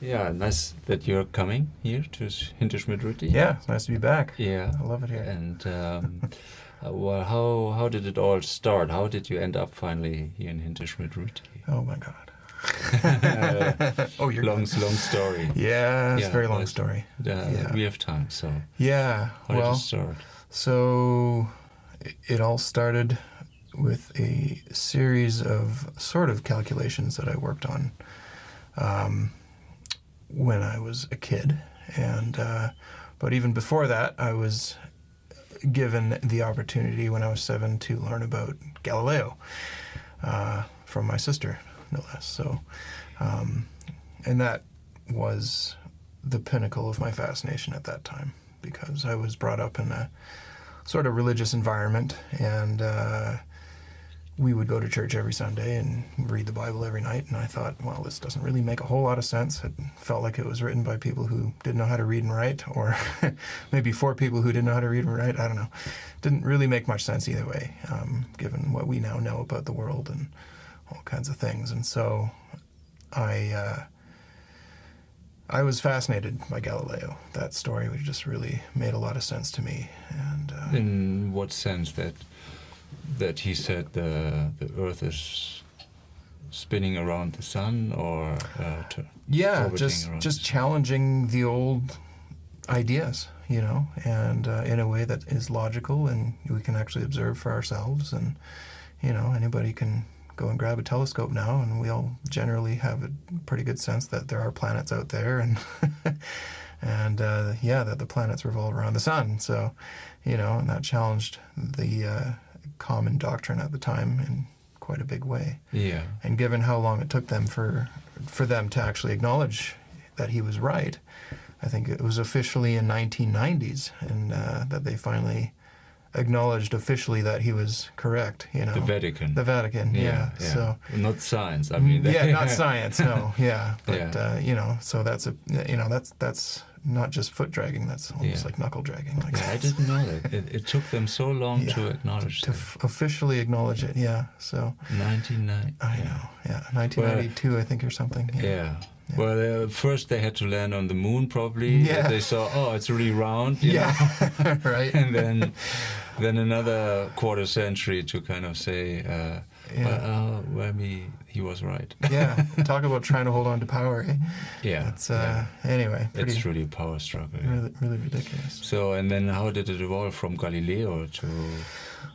Yeah, nice that you're coming here to Hinterschmidrueti. Yeah, it's nice to be back. Yeah, I love it here. And well, how did it all start? How did you end up finally here in Hinterschmidrueti? Oh my God. Oh, long story. Yeah, it's a very long story. We have time, so yeah. How did it start? So it all started with a series of sort of calculations that I worked on when I was a kid, and but even before that, I was given the opportunity when I was 7 to learn about Galileo from my sister, no less. So, and that was the pinnacle of my fascination at that time, because I was brought up in a sort of religious environment, and we would go to church every Sunday and read the Bible every night, and I thought, well, this doesn't really make a whole lot of sense. It felt like it was written by people who didn't know how to read and write, or maybe for people who didn't know how to read and write. I don't know. Didn't really make much sense either way, given what we now know about the world and all kinds of things. And so I was fascinated by Galileo. That story just really made a lot of sense to me. And in what sense? That he said the Earth is spinning around the sun, or just challenging the old ideas, and in a way that is logical and we can actually observe for ourselves. And anybody can go and grab a telescope now, and we all generally have a pretty good sense that there are planets out there, and and that the planets revolve around the sun. So, and that challenged the common doctrine at the time in quite a big way. Yeah. And given how long it took them for them to actually acknowledge that he was right, I think it was officially in 1990s, and that they finally acknowledged officially that he was correct. The Vatican. The Vatican. Yeah. So not science. I mean. Not science. No. Yeah. But so that's that's not just foot dragging. That's almost like knuckle dragging. I didn't know that. It took them so long to acknowledge to officially acknowledge it. Yeah. So 1990. I know. Yeah. 1992, I think, or something. Yeah. Well, first they had to land on the moon, probably. Yeah. They saw, it's really round. You know? Right. And then another quarter century to kind of say, he was right. Yeah. Talk about trying to hold on to power. Eh? Yeah. It's anyway. It's really a power struggle. Really, really ridiculous. So, and then how did it evolve from Galileo to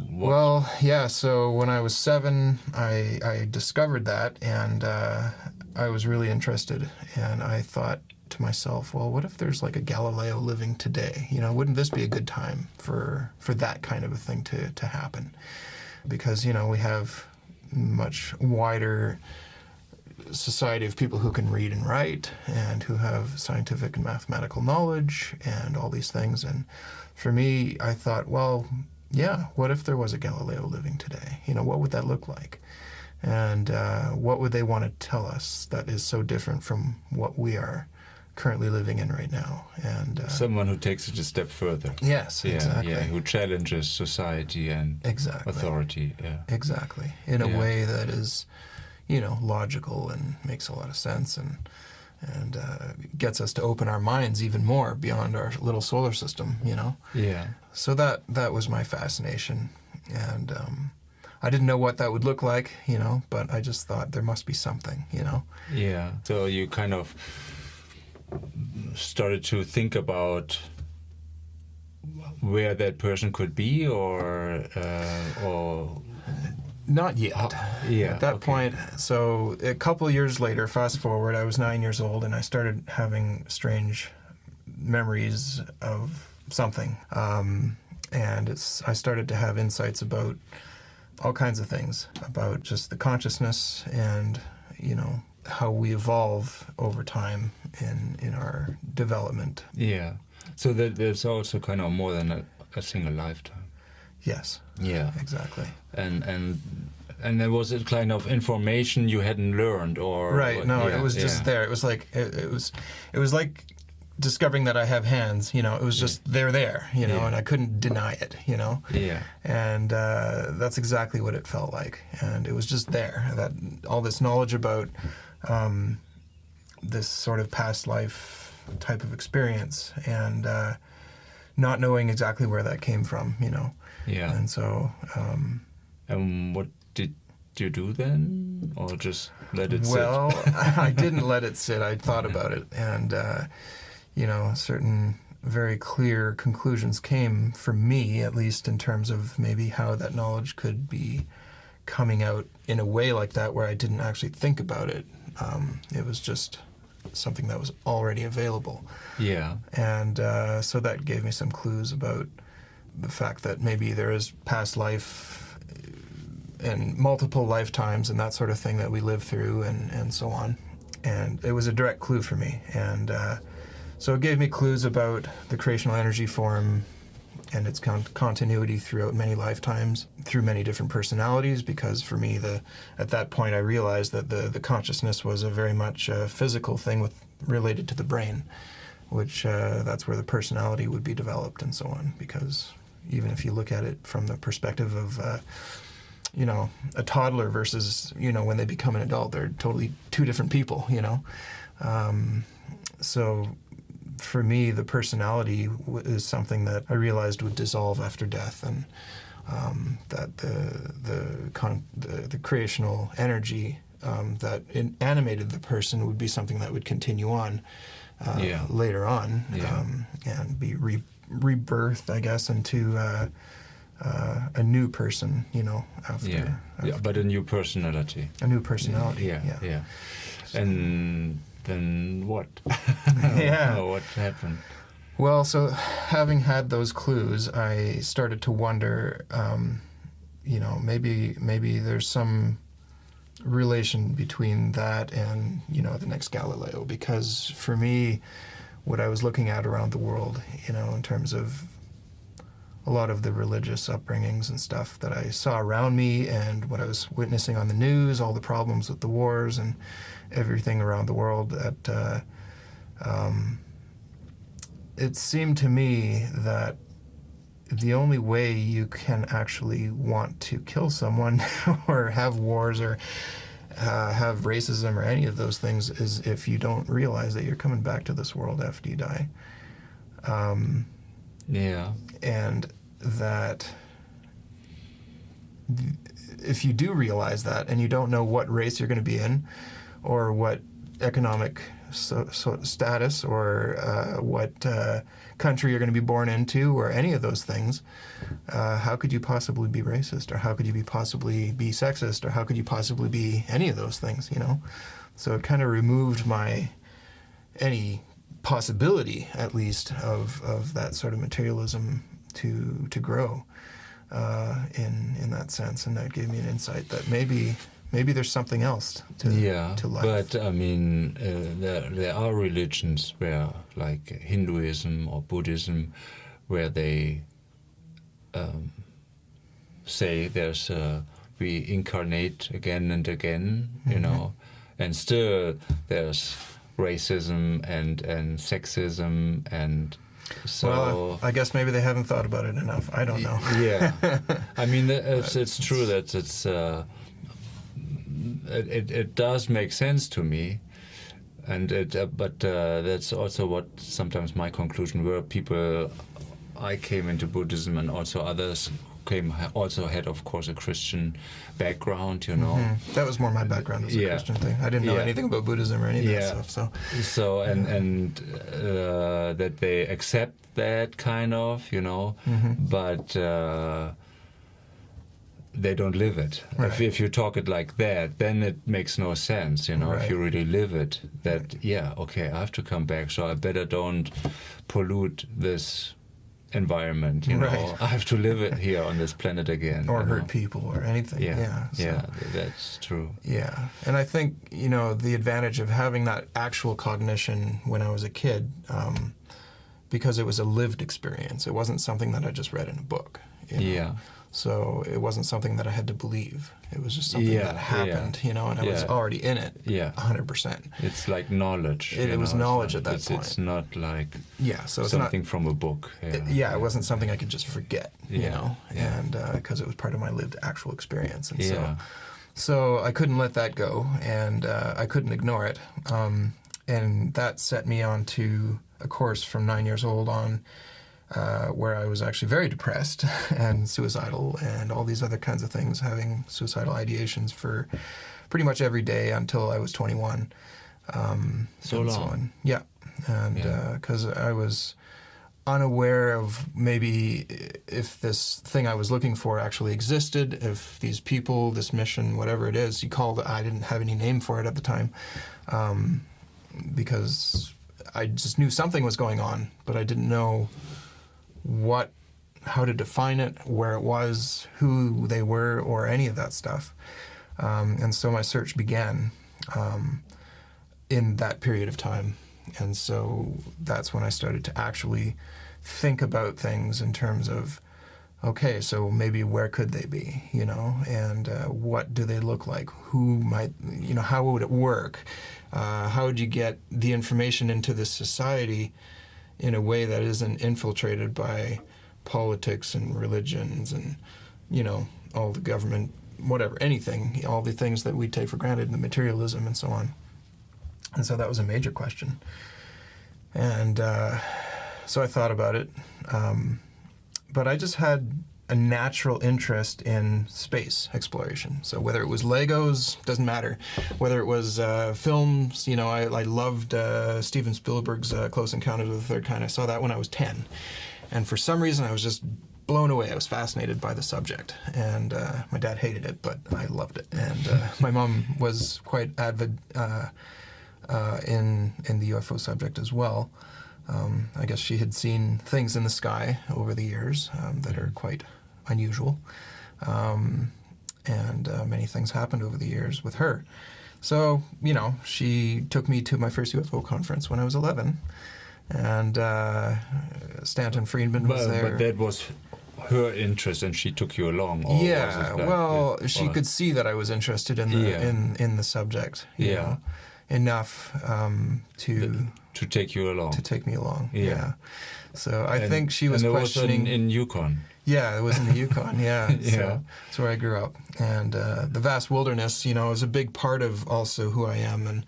what? Well, so when I was 7, I discovered that, and I was really interested, and I thought to myself, well, what if there's like a Galileo living today? Wouldn't this be a good time for that kind of a thing to happen? Because, we have much wider society of people who can read and write and who have scientific and mathematical knowledge and all these things. And for me, I thought, well, yeah, what if there was a Galileo living today? What would that look like? And what would they want to tell us that is so different from what we are currently living in right now? And someone who takes it a step further. Yes, exactly. Yeah, who challenges society and authority. Yeah, exactly. In a way that is, logical and makes a lot of sense, and gets us to open our minds even more beyond our little solar system. Yeah. So that was my fascination, and I didn't know what that would look like, but I just thought there must be something, Yeah. So you kind of started to think about where that person could be, or not yet. At that point. So a couple of years later, fast forward, I was 9 years old, and I started having strange memories of something, and I started to have insights about all kinds of things, about just the consciousness and how we evolve over time in our development. Yeah. So there's also kind of more than a single lifetime. Yes. Yeah. Exactly. And there was a kind of information you hadn't learned, or right. No, it was just there. It was like it was like discovering that I have hands. It was just they're there. And I couldn't deny it. Yeah. And that's exactly what it felt like. And it was just there. That all this knowledge about this sort of past life type of experience, and not knowing exactly where that came from, Yeah. And so... what did you do then? Or just let it sit? Well, I didn't let it sit. I thought about it, and, certain very clear conclusions came for me, at least in terms of maybe how that knowledge could be coming out in a way like that where I didn't actually think about it. It was just something that was already available. Yeah. And so that gave me some clues about the fact that maybe there is past life and multiple lifetimes and that sort of thing that we live through and so on. And it was a direct clue for me. And so it gave me clues about the creational energy form and its continuity throughout many lifetimes, through many different personalities, because for me, at that point, I realized that the consciousness was a very much physical thing related to the brain, which that's where the personality would be developed and so on. Because even if you look at it from the perspective of, a toddler versus, when they become an adult, they're totally two different people, So for me, the personality is something that I realized would dissolve after death, and that the creational energy that animated the person would be something that would continue on later on, and be rebirthed, I guess, into a new person, after. But a new personality. A new personality. Yeah. And then what? What happened? Well, so having had those clues, I started to wonder, maybe there's some relation between that and, the next Galileo. Because for me, what I was looking at around the world, in terms of a lot of the religious upbringings and stuff that I saw around me and what I was witnessing on the news, all the problems with the wars and everything around the world, that it seemed to me that the only way you can actually want to kill someone or have wars or have racism or any of those things is if you don't realize that you're coming back to this world after you die. And that if you do realize that and you don't know what race you're going to be in or what economic status or what country you're going to be born into or any of those things, how could you possibly be racist, or how could you possibly be sexist, or how could you possibly be any of those things, So it kind of removed any possibility, at least, of that sort of materialism to grow in that sense, and that gave me an insight that maybe there's something else to life. But I mean, there are religions where, like Hinduism or Buddhism, where they say we incarnate again and again, and still there's racism and sexism and so. Well, I guess maybe they haven't thought about it enough. I don't know. Yeah, I mean, it's true that it's. It does make sense to me, and but that's also what sometimes my conclusion were. I came into Buddhism, and also others also had, of course, a Christian background, That was more my background as a Christian thing. I didn't know anything about Buddhism or any of that stuff. So and that they accept that kind of, but they don't live it. Right. If you talk it like that, then it makes no sense, Right. If you really live it, that, I have to come back, so I better don't pollute this environment, Right. I have to live it here on this planet again. Or hurt people or anything. Yeah, that's true. Yeah, and I think, the advantage of having that actual cognition when I was a kid, because it was a lived experience. It wasn't something that I just read in a book. Yeah. So it wasn't something that I had to believe. It was just something that happened, and I was already in it 100%. It's like knowledge. It was knowledge at that point. It's not like so it's something from a book. It wasn't something I could just forget, and because it was part of my lived actual experience. And so I couldn't let that go, and I couldn't ignore it. and that set me on to a course from 9 years old on, where I was actually very depressed and suicidal and all these other kinds of things, having suicidal ideations for pretty much every day until I was 21. So long. Yeah. And because I was unaware of maybe if this thing I was looking for actually existed, if these people, this mission, whatever it is, I didn't have any name for it at the time, because I just knew something was going on, but I didn't know how to define it, where it was, who they were, or any of that stuff. And so my search began in that period of time. And so that's when I started to actually think about things in terms of, okay, so maybe where could they be, and what do they look like? Who might, how would it work? How would you get the information into this society in a way that isn't infiltrated by politics and religions and, all the government, whatever, anything, all the things that we take for granted, and the materialism and so on. And so that was a major question. And so I thought about it. But I just had a natural interest in space exploration. So whether it was Legos, doesn't matter. Whether it was films, I loved Steven Spielberg's Close Encounters of the Third Kind. I saw that when I was 10. And for some reason, I was just blown away. I was fascinated by the subject. And my dad hated it, but I loved it. And my mom was quite avid in the UFO subject as well. I guess she had seen things in the sky over the years that are quite unusual. And many things happened over the years with her. So, she took me to my first UFO conference when I was 11. And Stanton Friedman was there. But that was her interest, and she took you along. Or Yeah, was it she could see that I was interested in the in the subject. You know, enough to take you along. To take me along. Yeah. So I think she was questioning. Was in Yukon. Yeah, it was in the Yukon. Yeah. So that's where I grew up, and the vast wilderness, is a big part of also who I am,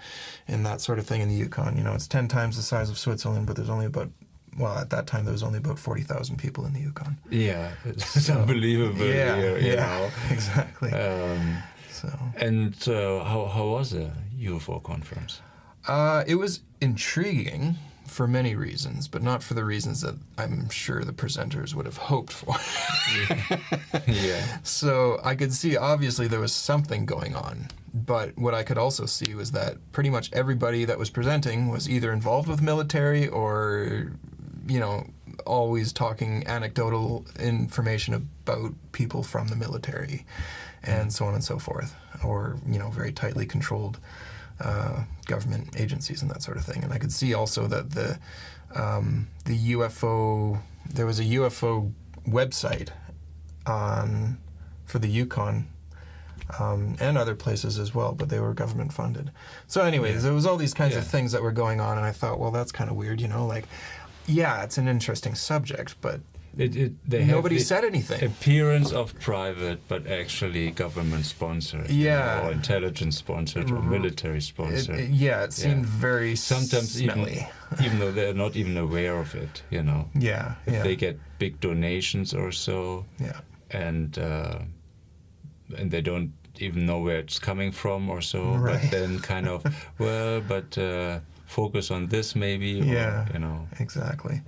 and that sort of thing in the Yukon. It's 10 times the size of Switzerland, but there's only about. Well, at that time, there was only about 40,000 people in the Yukon. Yeah, it's unbelievable. Yeah, exactly. And how was the UFO conference? It was intriguing for many reasons, but not for the reasons that I'm sure the presenters would have hoped for. So I could see, obviously, there was something going on. But what I could also see was that pretty much everybody that was presenting was either involved with military or, always talking anecdotal information about people from the military and so on and so forth, or, very tightly controlled government agencies and that sort of thing. And I could see also that the UFO, there was a UFO website for the Yukon, and other places as well, but they were government funded. So anyways, there was all these kinds of things that were going on, and I thought, well, that's kind of weird, it's an interesting subject, but nobody said anything. Appearance of private, but actually government sponsored, or intelligence sponsored, or military sponsored. It seemed very sometimes smelly. even though they're not even aware of it, If they get big donations or so, and they don't even know where it's coming from or so, but then kind of, focus on this maybe, Exactly.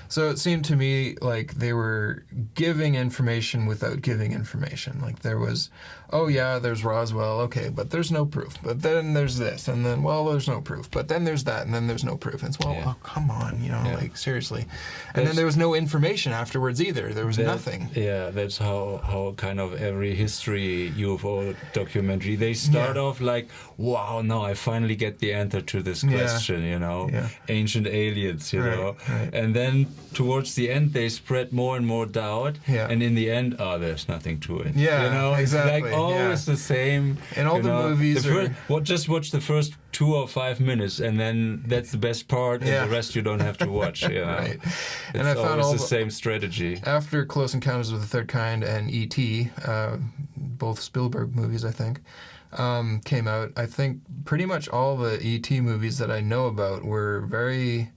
So it seemed to me like they were giving information without giving information. Like there was, there's Roswell, okay, but there's no proof. But then there's this, and then, there's no proof. But then there's that, and then there's no proof. And it's, come on, seriously. And then there was no information afterwards either. There was nothing. Yeah, that's how kind of every history UFO documentary, they start off like, wow, now I finally get the answer to this question, ancient aliens, know. And then towards the end, they spread more and more doubt. And in the end, there's nothing to it. Exactly. It's like always the same. And all the movies just watch the first 2 or 5 minutes, and then that's the best part, and the rest you don't have to watch. Right. And I found always the same strategy. After Close Encounters of the Third Kind and E.T., both Spielberg movies, I think, came out. I think pretty much all the E.T. movies that I know about were very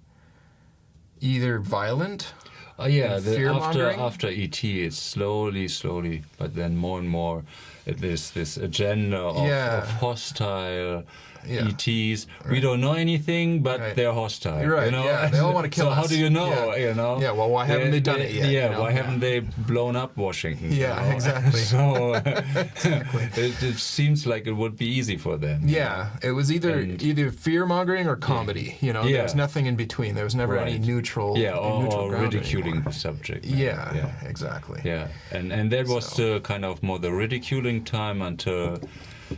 either violent. Yeah, fear-mongering? after E.T., it's slowly, but then more and more, there's this agenda of hostile ETs. We don't know anything, but they're hostile. Right, you know? yeah, they all want to kill us. So how do you know? Yeah. You know? Yeah, well, why haven't they done it yet? Yeah, you know? why haven't they blown up Washington? Yeah, you know? exactly. So Exactly. it seems like it would be easy for them. Yeah, it was either fear-mongering or comedy. You know, there was nothing in between. There was never any neutral. Yeah, neutral or ground ridiculing anymore. the subject. Yeah, exactly. Yeah, and that was the kind of more the ridiculing time until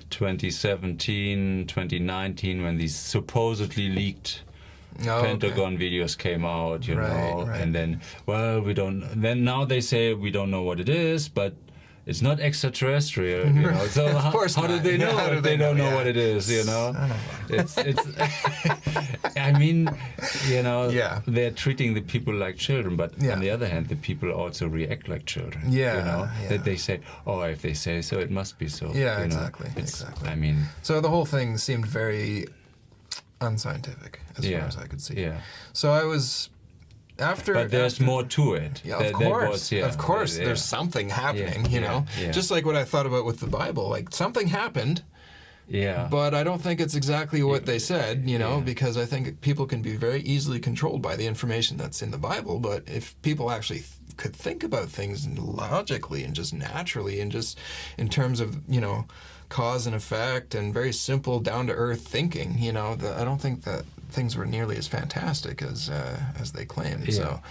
2017, 2019, when these supposedly leaked Pentagon videos came out, you know, and then, well, we don't. Then now they say we don't know what it is, but it's not extraterrestrial, you know. So how do they know if they don't know what it is, you know? It's I mean, you know, they're treating the people like children, but on the other hand, the people also react like children. Yeah, you know, that they say, oh, if they say so, it must be so. Yeah, you know? exactly. I mean, so the whole thing seemed very unscientific, as far as I could see. Yeah. So I was. But there's more to it. Yeah, of course, there's something happening, you know? Yeah. Just like what I thought about with the Bible. Like, something happened, but I don't think it's exactly what they said, you know, because I think people can be very easily controlled by the information that's in the Bible. But if people actually could think about things logically and just naturally and just in terms of, you know, cause and effect and very simple, down-to-earth thinking, you know, I don't think that things were nearly as fantastic as they claimed. So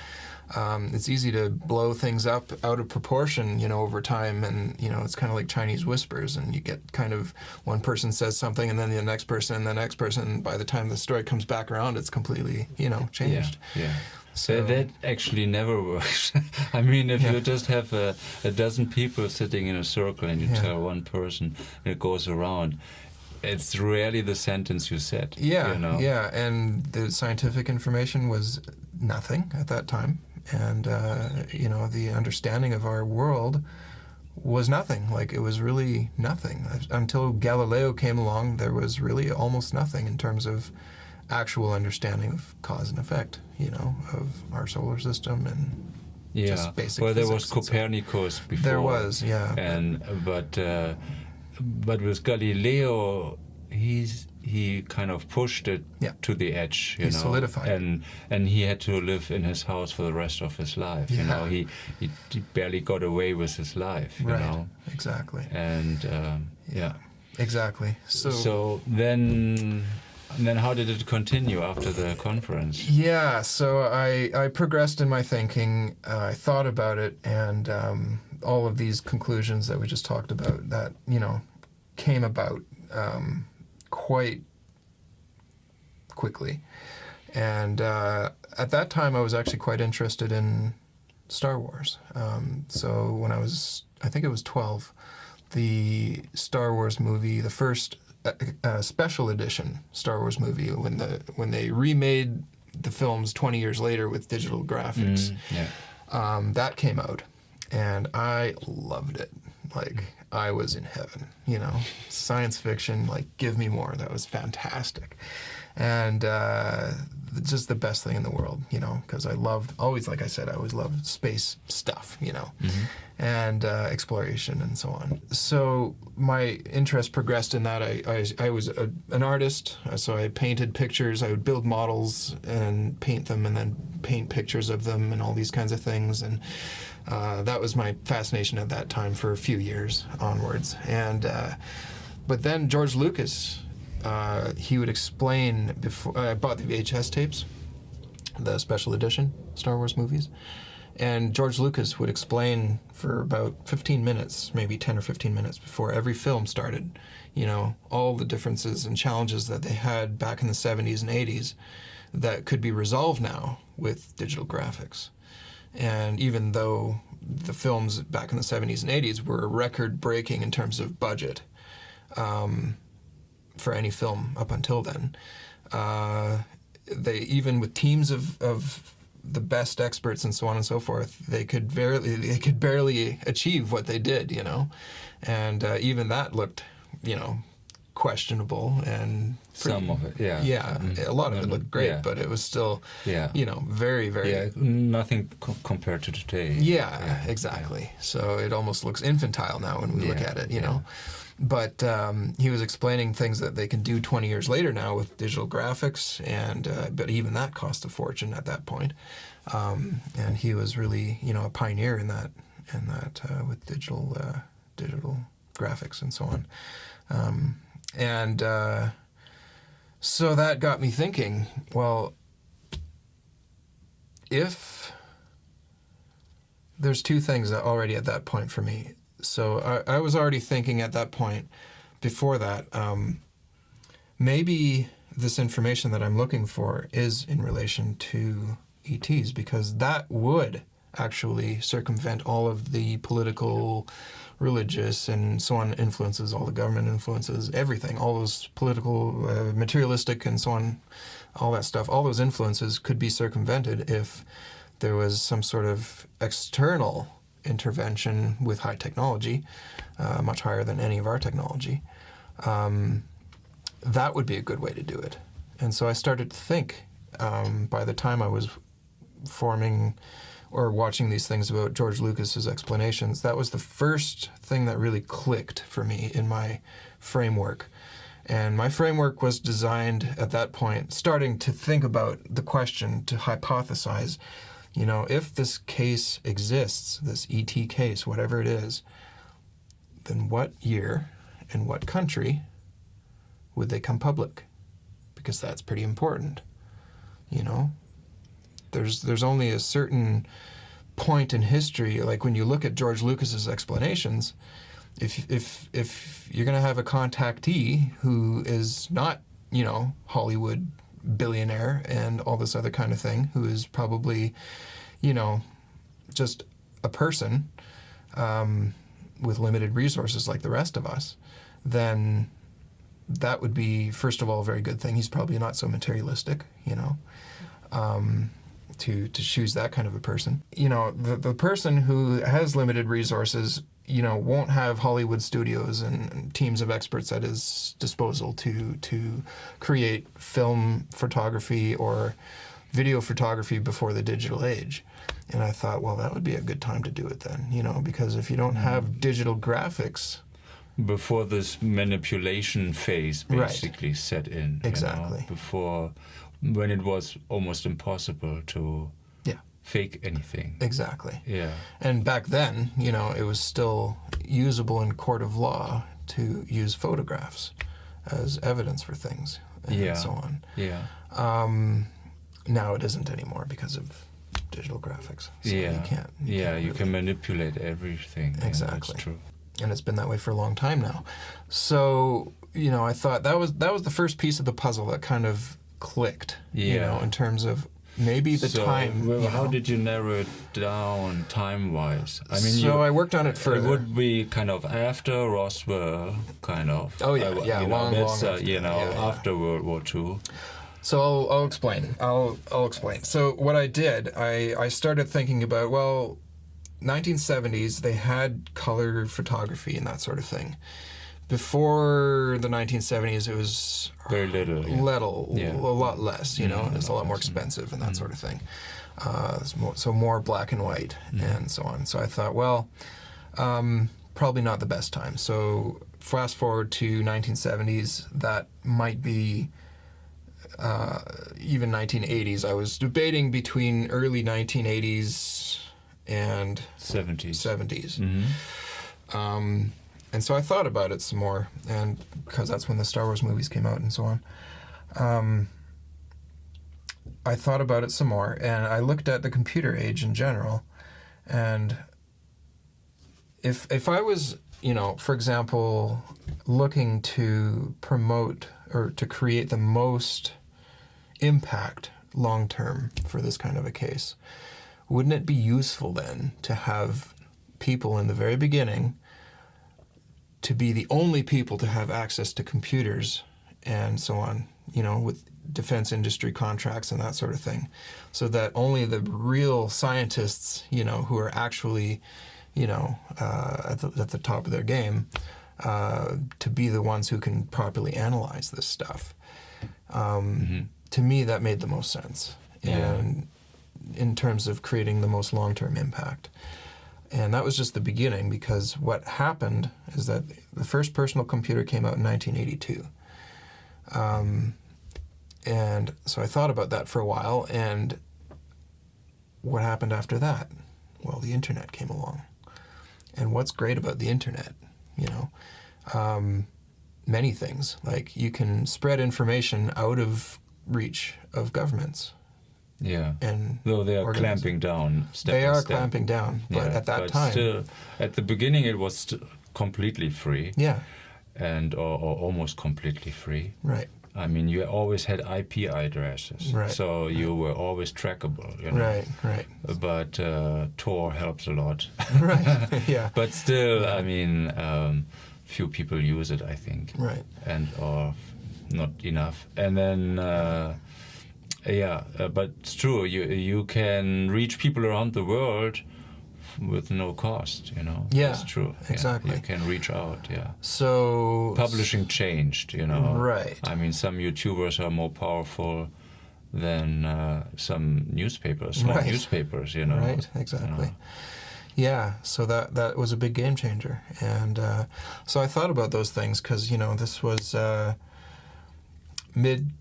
it's easy to blow things up out of proportion, you know, over time, and you know, it's kind of like Chinese whispers, and you get kind of one person says something, and then the next person, and the next person, and by the time the story comes back around, it's completely, you know, changed. Yeah. So that actually never works. I mean, if you just have a dozen people sitting in a circle and you tell one person and it goes around, it's rarely the sentence you said. Yeah, you know? Yeah, and the scientific information was nothing at that time, and you know, the understanding of our world was nothing. Like, it was really nothing until Galileo came along. There was really almost nothing in terms of actual understanding of cause and effect, you know, of our solar system and just basic well, there physics. was Copernicus before. There was, and but with Galileo, he kind of pushed it to the edge, you know, solidified it. And he had to live in his house for the rest of his life. You know, he barely got away with his life. You know, exactly. And exactly. So then how did it continue after the conference? Yeah, so I progressed in my thinking. I thought about it, and all of these conclusions that we just talked about that, you know, came about quite quickly. And at that time, I was actually quite interested in Star Wars. So when I think it was 12, the Star Wars movie, the first special edition Star Wars movie, when they remade the films 20 years later with digital graphics, that came out, and I loved it. Like, I was in heaven, you know, science fiction, like, give me more. That was fantastic. And just the best thing in the world, you know, because I always loved space stuff, you know, and exploration and so on. So my interest progressed in that. I was an artist, so I painted pictures. I would build models and paint them, and then paint pictures of them and all these kinds of things. And that was my fascination at that time for a few years onwards. And but then George Lucas, he would explain before I bought the VHS tapes, the special edition Star Wars movies, and George Lucas would explain for about 15 minutes, maybe 10 or 15 minutes before every film started, you know, all the differences and challenges that they had back in the 70s and 80s that could be resolved now with digital graphics. And even though the films back in the 70s and 80s were record-breaking in terms of budget, for any film up until then, they, even with teams of the best experts and so on and so forth, they could barely achieve what they did, you know, and even that looked, you know, questionable and Some of it, yeah. yeah, a lot of it looked great, yeah. but it was still, Yeah. very, very... Yeah, nothing compared to today. Yeah, exactly. So it almost looks infantile now when we look at it, you know. But he was explaining things that they can do 20 years later now with digital graphics, and but even that cost a fortune at that point. And he was really, a pioneer in that with digital graphics and so on. So that got me thinking, well, if there's two things that already at that point for me. So I was already thinking at that point, before that, maybe this information that I'm looking for is in relation to ETs, because that would actually circumvent all of the political, religious, and so on influences, all the government influences, everything, all those political, materialistic, and so on, all that stuff, all those influences could be circumvented if there was some sort of external intervention with high technology, much higher than any of our technology. That would be a good way to do it. And so I started to think, by the time I was forming or watching these things about George Lucas's explanations, that was the first thing that really clicked for me in my framework. And my framework was designed at that point, starting to think about the question, to hypothesize, if this case exists, this ET case, whatever it is, then what year and what country would they come public? Because that's pretty important, There's only a certain point in history, like when you look at George Lucas's explanations, if you're going to have a contactee who is not, Hollywood billionaire and all this other kind of thing, who is probably, just a person with limited resources like the rest of us, then that would be, first of all, a very good thing. He's probably not so materialistic, to choose that kind of a person. The person who has limited resources, won't have Hollywood studios and teams of experts at his disposal to create film photography or video photography before the digital age. And I thought, well, that would be a good time to do it then, because if you don't have digital graphics... Before this manipulation phase basically set in. Exactly. Before... when it was almost impossible to fake anything. Exactly. Yeah. And back then, it was still usable in court of law to use photographs as evidence for things and so on. Yeah. Now it isn't anymore because of digital graphics. So you can't. You can manipulate everything. Exactly. Yeah, that's true. And it's been that way for a long time now. So, I thought that was the first piece of the puzzle that kind of clicked, in terms of maybe the time. Well, how did you narrow it down time-wise? I mean, I worked on it further. It would be kind of after Roswell, kind of. Oh yeah, long after World War II. So I'll explain. I'll explain. So what I did, I started thinking about, 1970s, they had color photography and that sort of thing. Before the 1970s, it was very little, a lot less, and it's a lot more expensive and that sort of thing. More black and white and so on. So I thought, probably not the best time. So fast forward to 1970s, that might be even 1980s. I was debating between early 1980s and 70s. Mm-hmm. And so I thought about it some more, and because that's when the Star Wars movies came out and so on. I thought about it some more, and I looked at the computer age in general, and if I was, for example, looking to promote or to create the most impact long-term for this kind of a case, wouldn't it be useful then to have people in the very beginning to be the only people to have access to computers and so on, with defense industry contracts and that sort of thing, so that only the real scientists, who are actually, at the top of their game, to be the ones who can properly analyze this stuff. To me, that made the most sense, and in terms of creating the most long-term impact. And that was just the beginning, because what happened is that the first personal computer came out in 1982. And so I thought about that for a while, and what happened after that? Well, the internet came along. And what's great about the internet, you know? Many things. Like, you can spread information out of reach of governments. Yeah. And though they are clamping down step They by are step. clamping down, but at that but time... still, at the beginning it was completely free. Yeah. And or almost completely free. Right. I mean, you always had IP addresses, Right. So you were always trackable, you know. Right. But Tor helps a lot. Right. Yeah. But still, I mean, few people use it, I think. Right. And or not enough. And then, but it's true. You can reach people around the world with no cost, you know. Yeah, that's true. exactly. Yeah, you can reach out. Yeah. So Publishing changed, you know. Right. I mean, some YouTubers are more powerful than some newspapers, small Right. newspapers, you know. Right, exactly. You know. Yeah, so that was a big game changer. And so I thought about those things because, you know, this was mid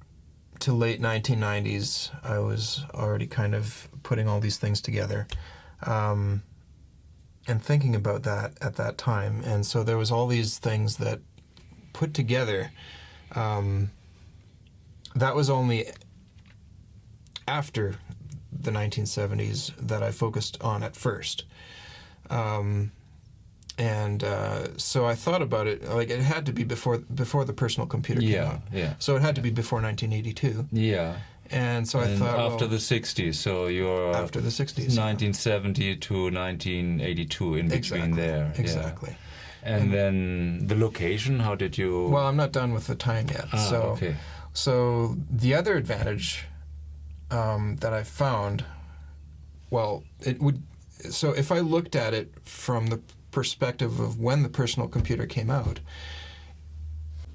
to late 1990s. I was already kind of putting all these things together and thinking about that at that time. And so there was all these things that put together. That was only after the 1970s that I focused on at first. So I thought about it, like it had to be before the personal computer came out. Yeah. So it had to be before 1982. Yeah. And so I thought, after the 60s, so you're after the 60s, 1970 to 1982, in between there. Exactly. Yeah. And then the location, how did you... Well, I'm not done with the time yet. Okay. So the other advantage that I found, well, it would... So if I looked at it from the perspective of when the personal computer came out,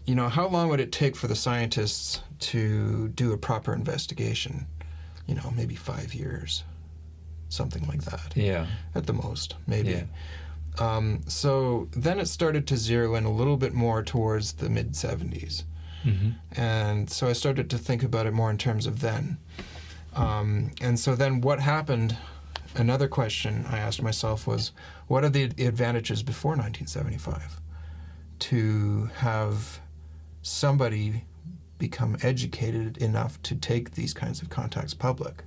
you know, how long would it take for the scientists to do a proper investigation? You know, maybe 5 years, something like that. Yeah. At the most, maybe. Yeah. So then it started to zero in a little bit more towards the mid-70s. Mm-hmm. And so I started to think about it more in terms of then. And so then what happened, another question I asked myself was, what are the advantages before 1975 to have somebody become educated enough to take these kinds of contacts public?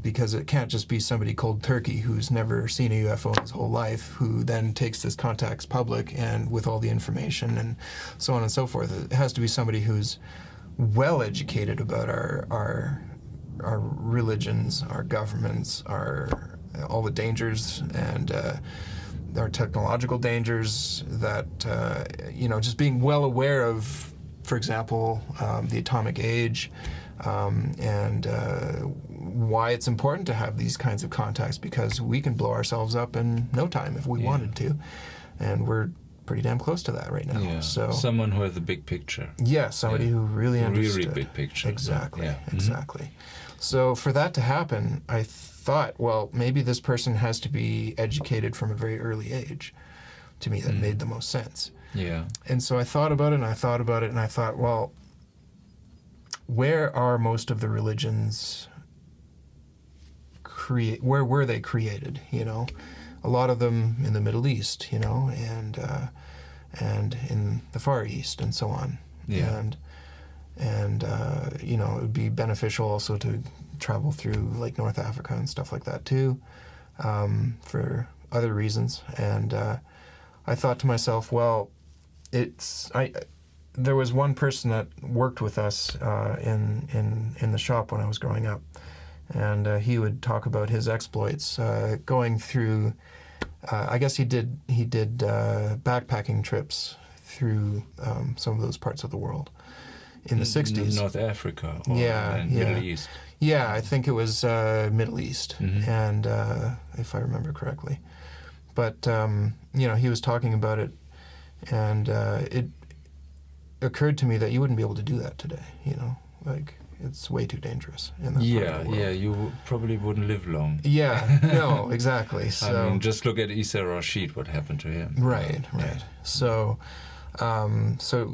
Because it can't just be somebody cold turkey who's never seen a UFO in his whole life who then takes this contacts public and with all the information and so on and so forth. It has to be somebody who's well educated about our religions, our governments, all the dangers and our technological dangers, that you know, just being well aware of, for example, the atomic age, and why it's important to have these kinds of contacts, because we can blow ourselves up in no time if we wanted to, and we're pretty damn close to that right now. Yeah. So someone who has the big picture. Yeah, somebody who really understood. Really big picture. Exactly. Yeah. Exactly. So for that to happen, I thought, well, maybe this person has to be educated from a very early age. To me, that made the most sense. Yeah. And so I thought about it, and I thought about it, and I thought, well, where are most of the religions where were they created, you know? A lot of them in the Middle East, you know, and in the Far East and so on. Yeah. And you know, it would be beneficial also to travel through like North Africa and stuff like that too, for other reasons. And I thought to myself, well, there was one person that worked with us in the shop when I was growing up, and he would talk about his exploits going through. I guess he did backpacking trips through some of those parts of the world in the 60s. North Africa or Middle East. Yeah, I think it was Middle East, and if I remember correctly. But, you know, he was talking about it And it occurred to me that you wouldn't be able to do that today, you know? Like, it's way too dangerous in that part of the world. You probably wouldn't live long. Yeah, no, exactly. So, I mean, just look at Issa Rashid, what happened to him. Right. Yeah. So,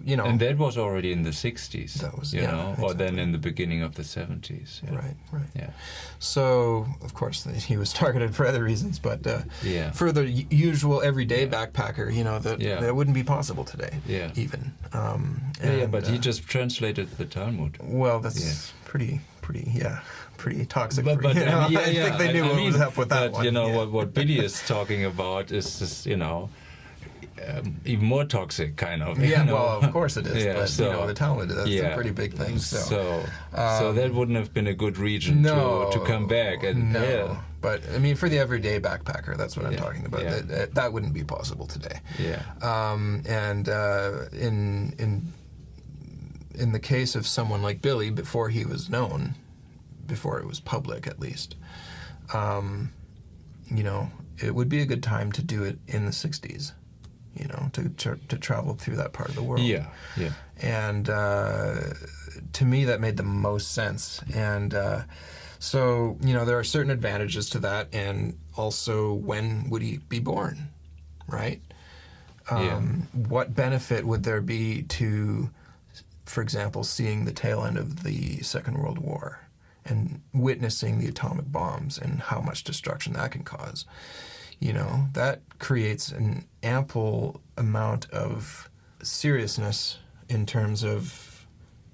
you know. And that was already in the 60s, That was, you yeah, know, exactly. or then in the beginning of the 70s. Yeah. Right. Yeah. So, of course, he was targeted for other reasons, but Yeah. for the usual everyday backpacker, you know, that wouldn't be possible today, even. But he just translated the Talmud. Well, that's pretty toxic. But you know? I think they knew what was up with that but one. you know, yeah. what Billy is talking about is just, you know, even more toxic, kind of. Yeah, you know? well, of course it is. Yeah, but, so, you know, the Talmud, that's a pretty big thing. So that wouldn't have been a good region to come back. And, no. But, I mean, for the everyday backpacker, that's what I'm talking about. Yeah. That wouldn't be possible today. Yeah. And in the case of someone like Billy, before he was known, before it was public at least, you know, it would be a good time to do it in the 60s, you know, to travel through that part of the world. Yeah. And to me, that made the most sense. And so, you know, there are certain advantages to that, and also when would he be born, right? What benefit would there be to, for example, seeing the tail end of the Second World War and witnessing the atomic bombs and how much destruction that can cause? You know, that creates an ample amount of seriousness in terms of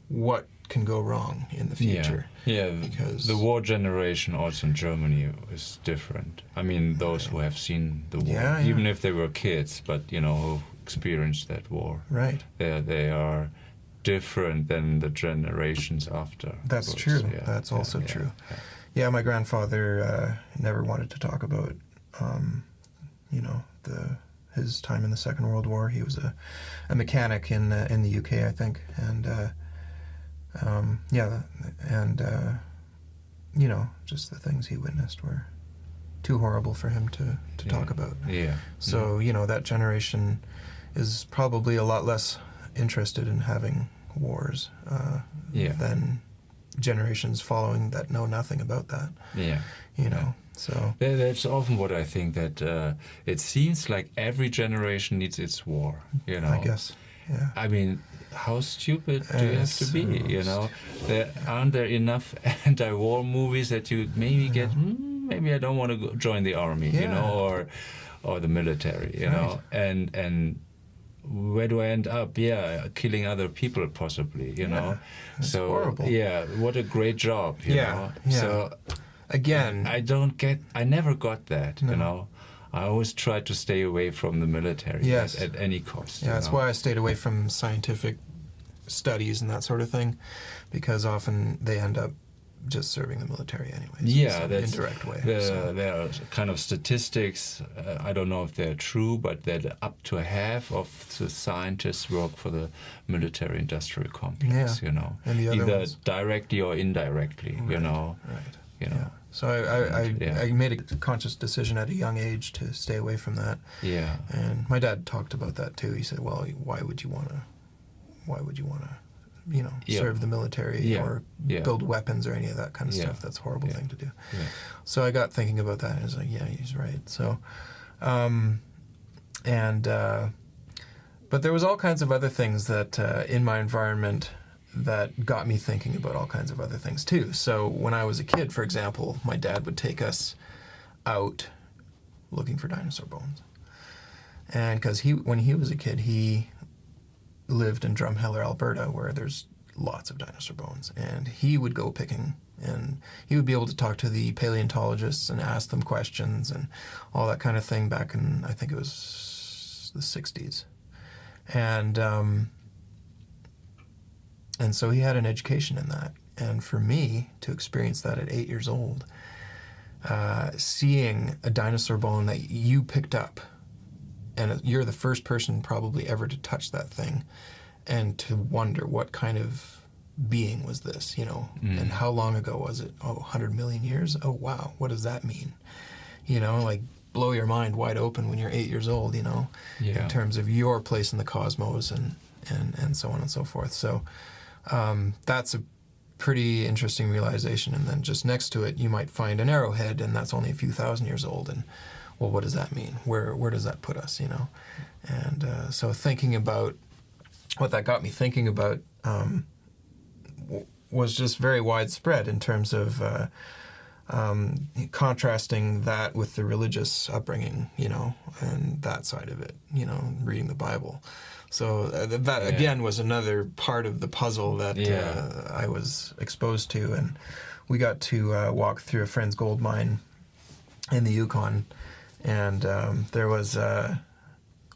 what can go wrong in the future. Yeah, because the war generation also in Germany is different. I mean, those who have seen the war, even if they were kids, but, you know, who experienced that war. Right. They are different than the generations after. That's true. Yeah, that's also true. Yeah, my grandfather never wanted to talk about, you know, his time in the Second World War. He was a mechanic in the UK, I think, and you know, just the things he witnessed were too horrible for him to talk about. Yeah. So, you know, that generation is probably a lot less interested in having wars than generations following that know nothing about that. Yeah. You know, so... That's often what I think, that it seems like every generation needs its war, you know. I guess, yeah. I mean, how stupid do you have to be, you know? Aren't there enough anti-war movies that you maybe get, maybe I don't want to join the army, you know, or the military, you know? And where do I end up? Yeah, killing other people possibly, you know? That's so horrible. Yeah, what a great job, you know? Yeah. So again, I never got that, you know? I always tried to stay away from the military at any cost. Yeah, that's why I stayed away from scientific studies and that sort of thing, because often they end up just serving the military anyways. Yeah, in that's some indirect way. There are kind of statistics. I don't know if they're true, but that up to half of the scientists work for the military-industrial complex. You know, and the other either ones. directly or indirectly. You know, You know. So I made a conscious decision at a young age to stay away from that. Yeah. And my dad talked about that too. He said, "Well, why would you want to, you know, serve the military or build weapons or any of that kind of stuff? That's a horrible thing to do." Yeah. So I got thinking about that, and I was like, "Yeah, he's right." So, but there was all kinds of other things that in my environment that got me thinking about all kinds of other things too. So when I was a kid, for example, my dad would take us out looking for dinosaur bones. And because when he was a kid, he lived in Drumheller, Alberta, where there's lots of dinosaur bones. And he would go picking, and he would be able to talk to the paleontologists and ask them questions and all that kind of thing back in, I think it was the 60s. And so he had an education in that. And for me to experience that at 8 years old, seeing a dinosaur bone that you picked up, and you're the first person probably ever to touch that thing, and to wonder what kind of being was this, you know, and how long ago was it? 100 million years? Oh, wow, what does that mean? You know, like blow your mind wide open when you're 8 years old, you know, in terms of your place in the cosmos and so on and so forth. So that's a pretty interesting realization. And then just next to it, you might find an arrowhead, and that's only a few thousand years old. And well, what does that mean? Where does that put us, you know? And so thinking about what that got me thinking about was just very widespread in terms of contrasting that with the religious upbringing, you know, and that side of it, you know, reading the Bible. So that again was another part of the puzzle that I was exposed to, and we got to walk through a friend's gold mine in the Yukon, and there was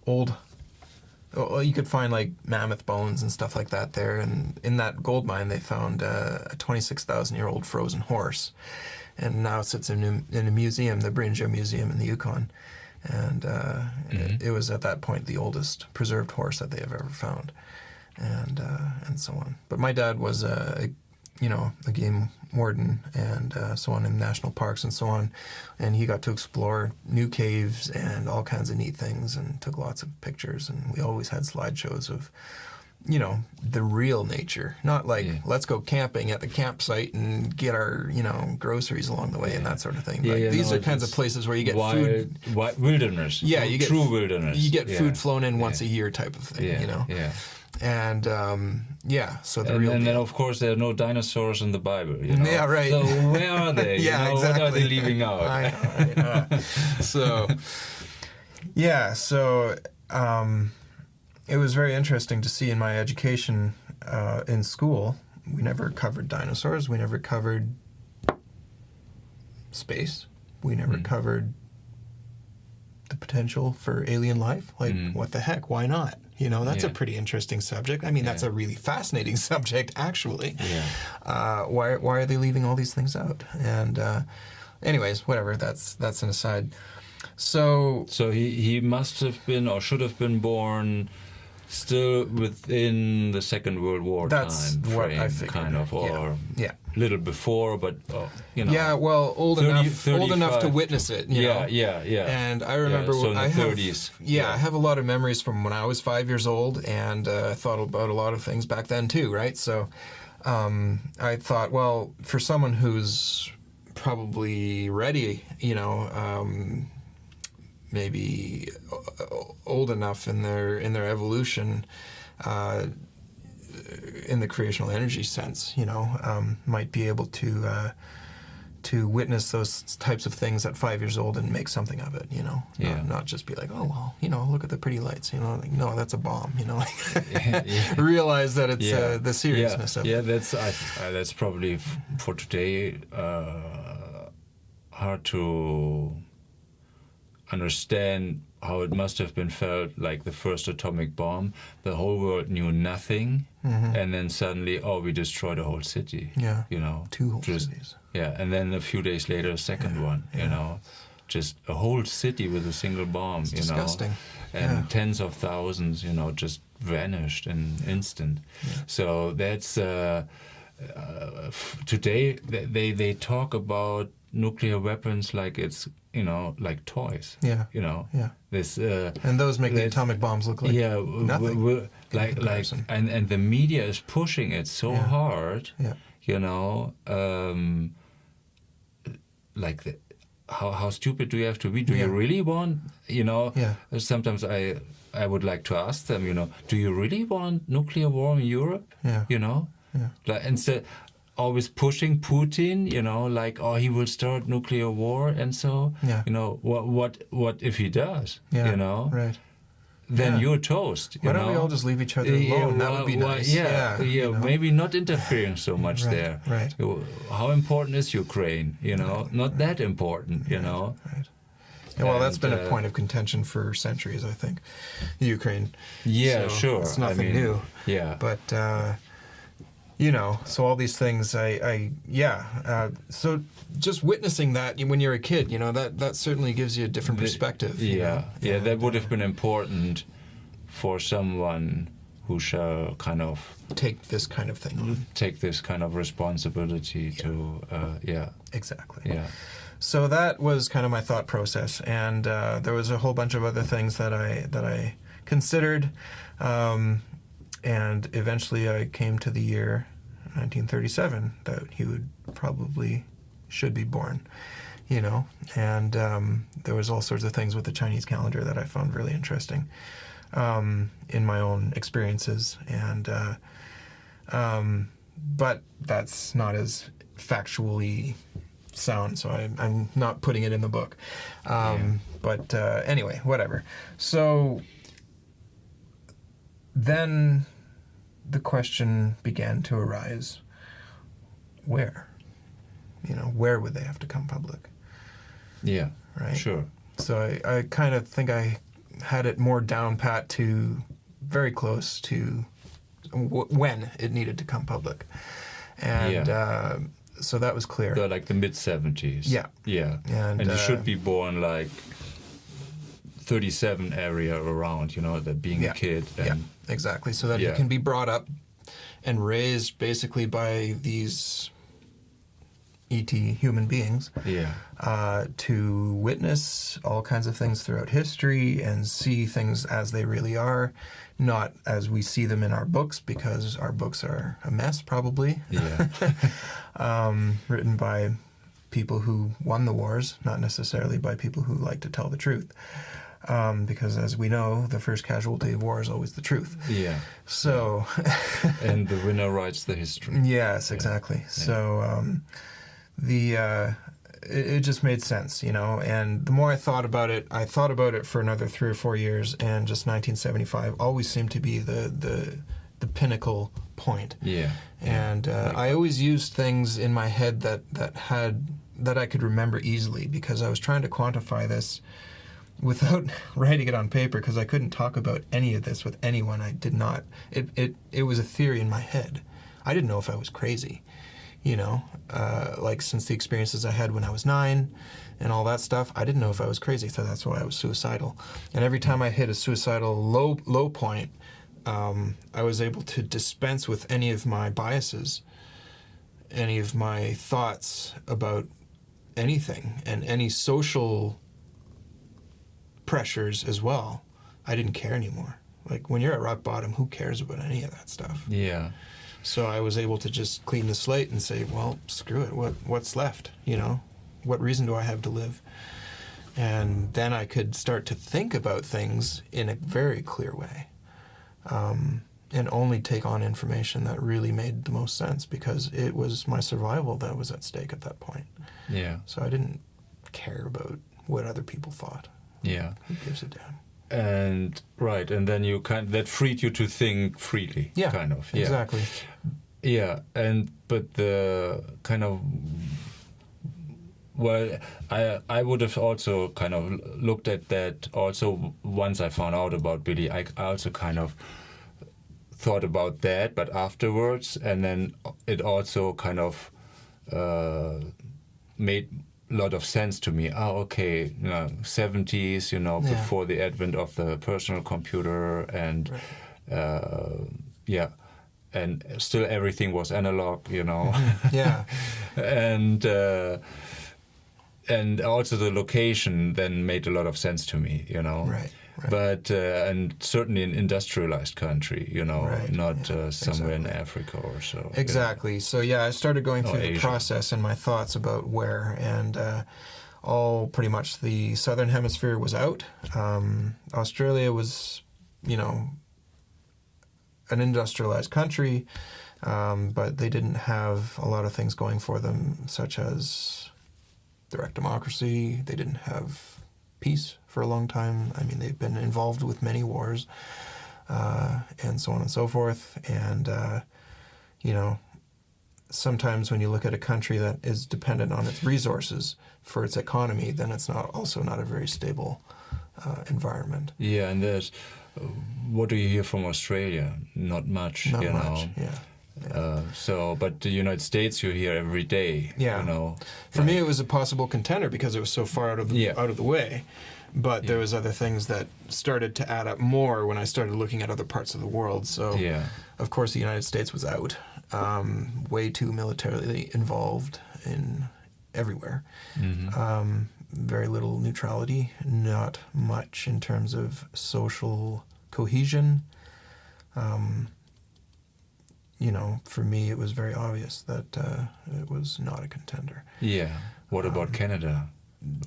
old. Well, you could find like mammoth bones and stuff like that there, and in that gold mine they found a 26,000-year-old frozen horse, and now it sits in a museum, the Brinja Museum in the Yukon, and it was at that point the oldest preserved horse that they have ever found, and so on. But my dad was a game warden and so on in national parks and so on, and he got to explore new caves and all kinds of neat things and took lots of pictures, and we always had slideshows of, you know, the real nature, not like let's go camping at the campsite and get our, you know, groceries along the way and that sort of thing. These are kinds of places where you get food, wilderness. Yeah, you get true wilderness. You get food flown in once a year type of thing, you know. Yeah. And so the real. And then of course there are no dinosaurs in the Bible. You know? Yeah, right. So where are they? Exactly. What are they leaving out? I know. So it was very interesting to see in my education in school. We never covered dinosaurs. We never covered space. We never covered the potential for alien life. Like, what the heck? Why not? You know, that's a pretty interesting subject. I mean, that's a really fascinating subject, actually. Yeah. Why are they leaving all these things out? And anyways, whatever. That's an aside. So he must have been or should have been born still within the Second World War that's time what frame, I figured. kind of, or yeah. little before, but you know. Yeah, well, old enough to witness it. You know? Yeah. And I remember so in the 30s. I have a lot of memories from when I was 5 years old, and I thought about a lot of things back then too, right? So I thought, well, for someone who's probably ready, you know, maybe old enough in their evolution, in the creational energy sense, you know, might be able to witness those types of things at 5 years old and make something of it, you know, not just be like, oh well, you know, look at the pretty lights, you know, like, no, that's a bomb, you know, like, realize that it's the seriousness of it. Yeah, that's probably for today hard to understand how it must have been felt like the first atomic bomb. The whole world knew nothing, and then suddenly, we destroyed a whole city. Yeah, you know, 2 whole cities. Yeah, and then a few days later, a second one. You know, just a whole city with a single bomb. It's you disgusting. know, and tens of thousands. You know, just vanished in an instant. Yeah. So that's today they talk about nuclear weapons like it's, you know, like toys. Yeah. You know. Yeah. This and those make the atomic bombs look like nothing. And the media is pushing it so hard. Yeah. You know, like how stupid do you have to be? Do you really want? You know. Yeah. Sometimes I would like to ask them. You know, do you really want nuclear war in Europe? Yeah. You know. Yeah. Like instead. Always pushing Putin, you know, like, he will start nuclear war, and so, you know, what if he does, you know, right? Then you're toast. Why don't we all just leave each other alone? That would be nice. You know? Maybe not interfering so much there. Right. How important is Ukraine? You know, not that important. You know. Right. Yeah, well, that's been a point of contention for centuries, I think. Ukraine. Yeah, so sure. It's nothing new. Yeah. But. You know, so all these things, so just witnessing that when you're a kid, you know, that certainly gives you a different perspective. Yeah, that would have been important for someone who shall kind of take this kind of thing on. Take this kind of responsibility to, Exactly. Yeah. So that was kind of my thought process, and there was a whole bunch of other things that I considered, and eventually I came to the year 1937 that he should be born, you know, and there was all sorts of things with the Chinese calendar that I found really interesting in my own experiences, and but that's not as factually sound, so I'm not putting it in the book. But anyway, whatever. So then the question began to arise, where? You know, where would they have to come public? Yeah, right? Sure. So I kind of think I had it more down pat to very close to when it needed to come public. And so that was clear. Like the mid-70s. Yeah. Yeah. And you should be born like 37 area around, you know, that being a kid. And yeah, exactly. So that you can be brought up and raised basically by these ET human beings to witness all kinds of things throughout history and see things as they really are, not as we see them in our books, because our books are a mess probably. Written by people who won the wars, not necessarily by people who like to tell the truth. Because as we know, the first casualty of war is always the truth. Yeah. So. And the winner writes the history. Yes, exactly. Yeah. So it just made sense, you know. And the more I thought about it for another 3 or 4 years, and just 1975 always seemed to be the pinnacle point. Yeah. And I always used things in my head that I could remember easily, because I was trying to quantify this without writing it on paper, because I couldn't talk about any of this with anyone. I did not. It was a theory in my head. I didn't know if I was crazy, you know. Like, since the experiences I had when I was 9 and all that stuff, I didn't know if I was crazy, so that's why I was suicidal. And every time I hit a suicidal low point, I was able to dispense with any of my biases, any of my thoughts about anything, and any social pressures as well. I didn't care anymore. Like, when you're at rock bottom, who cares about any of that stuff? Yeah. So I was able to just clean the slate and say, well, screw it. What's left? You know, what reason do I have to live? And then I could start to think about things in a very clear way, and only take on information that really made the most sense, because it was my survival that was at stake at that point. Yeah. So I didn't care about what other people thought. Yeah. Who gives a damn? And right, and then that freed you to think freely. Yeah. Kind of. Yeah. Exactly. Yeah, but the kind of, well, I would have also kind of looked at that also once I found out about Billy. I also kind of thought about that, but afterwards, and then it also kind of made a lot of sense to me. Okay, you know, 70s, you know, before the advent of the personal computer, and and still everything was analog, you know. Yeah. And also the location then made a lot of sense to me, you know. Right. But and certainly an industrialized country, you know, not somewhere in Africa or so. Exactly. So yeah, I started going through the process and my thoughts about where, and all pretty much the southern hemisphere was out. Australia was, you know, an industrialized country, but they didn't have a lot of things going for them, such as direct democracy. They didn't have peace for a long time. I mean, they've been involved with many wars, and so on and so forth. And, you know, sometimes when you look at a country that is dependent on its resources for its economy, then it's also not a very stable environment. Yeah, and there's, what do you hear from Australia? Not much, Not you much, know. Yeah. But the United States you hear every day. Yeah. You know. For me, it was a possible contender because it was so far out of the way. But there was other things that started to add up more when I started looking at other parts of the world. So, of course, the United States was out, way too militarily involved in everywhere. Mm-hmm. Very little neutrality, not much in terms of social cohesion. For me, it was very obvious that it was not a contender. Yeah. What about Canada?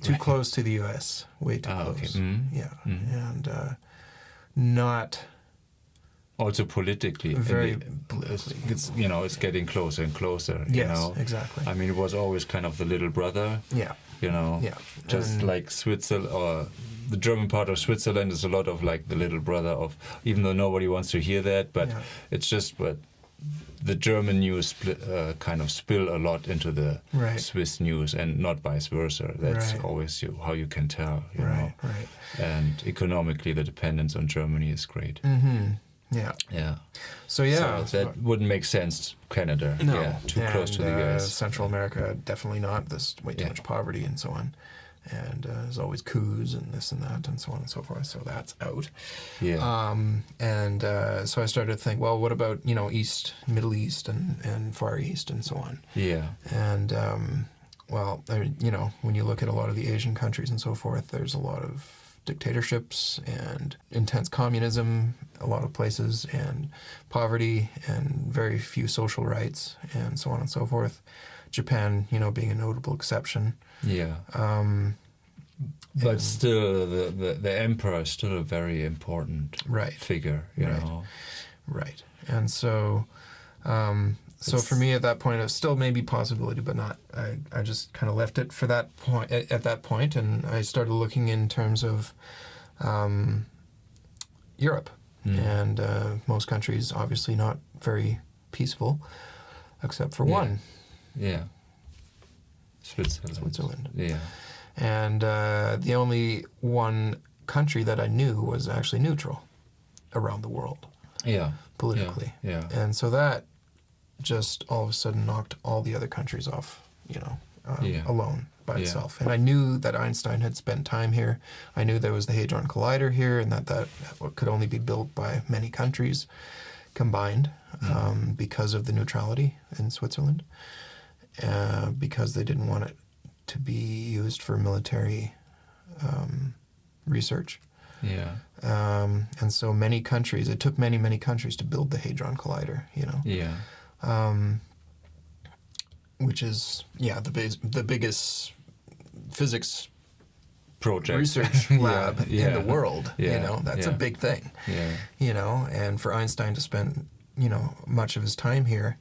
Too close to the U.S. Way too close. Okay. Mm-hmm. Yeah. Mm-hmm. And not... Also politically. Very politically. It's getting closer and closer. Yes, exactly. I mean, it was always kind of the little brother. Yeah. Yeah. Just like Switzerland, or the German part of Switzerland is a lot of like the little brother of, even though nobody wants to hear that, but it's just what the German news kind of spill a lot into the Swiss news, and not vice versa. That's always how you can tell, you know. Right. And economically, the dependence on Germany is great. Mm-hmm. Yeah. Yeah. So that wouldn't make sense. Canada, no. Too close to the U.S. Central America, definitely not. There's way too much poverty and so on. And there's always coups and this and that and so on and so forth. So that's out. Yeah. So I started to think, well, what about Middle East and Far East and so on. Yeah. And when you look at a lot of the Asian countries and so forth, there's a lot of dictatorships and intense communism, a lot of places, and poverty and very few social rights and so on and so forth. Japan, being a notable exception. Yeah. But still, the emperor is still a very important figure, you know. Right. And so, for me at that point, it was still maybe possibility, but not. I just kind of left it for that point at that point, and I started looking in terms of Europe, and most countries obviously not very peaceful, except for one. Yeah. Switzerland. Yeah. And the only one country that I knew was actually neutral around the world. Yeah. Politically. Yeah. And so that just all of a sudden knocked all the other countries off, alone by itself. And I knew that Einstein had spent time here. I knew there was the Hadron Collider here, and that could only be built by many countries combined because of the neutrality in Switzerland, because they didn't want it to be used for military research. Yeah. And so many countries, it took many, many countries to build the Hadron Collider, Yeah. Which is, the biggest physics project research lab in the world. Yeah. That's a big thing. Yeah. And for Einstein to spend, much of his time here,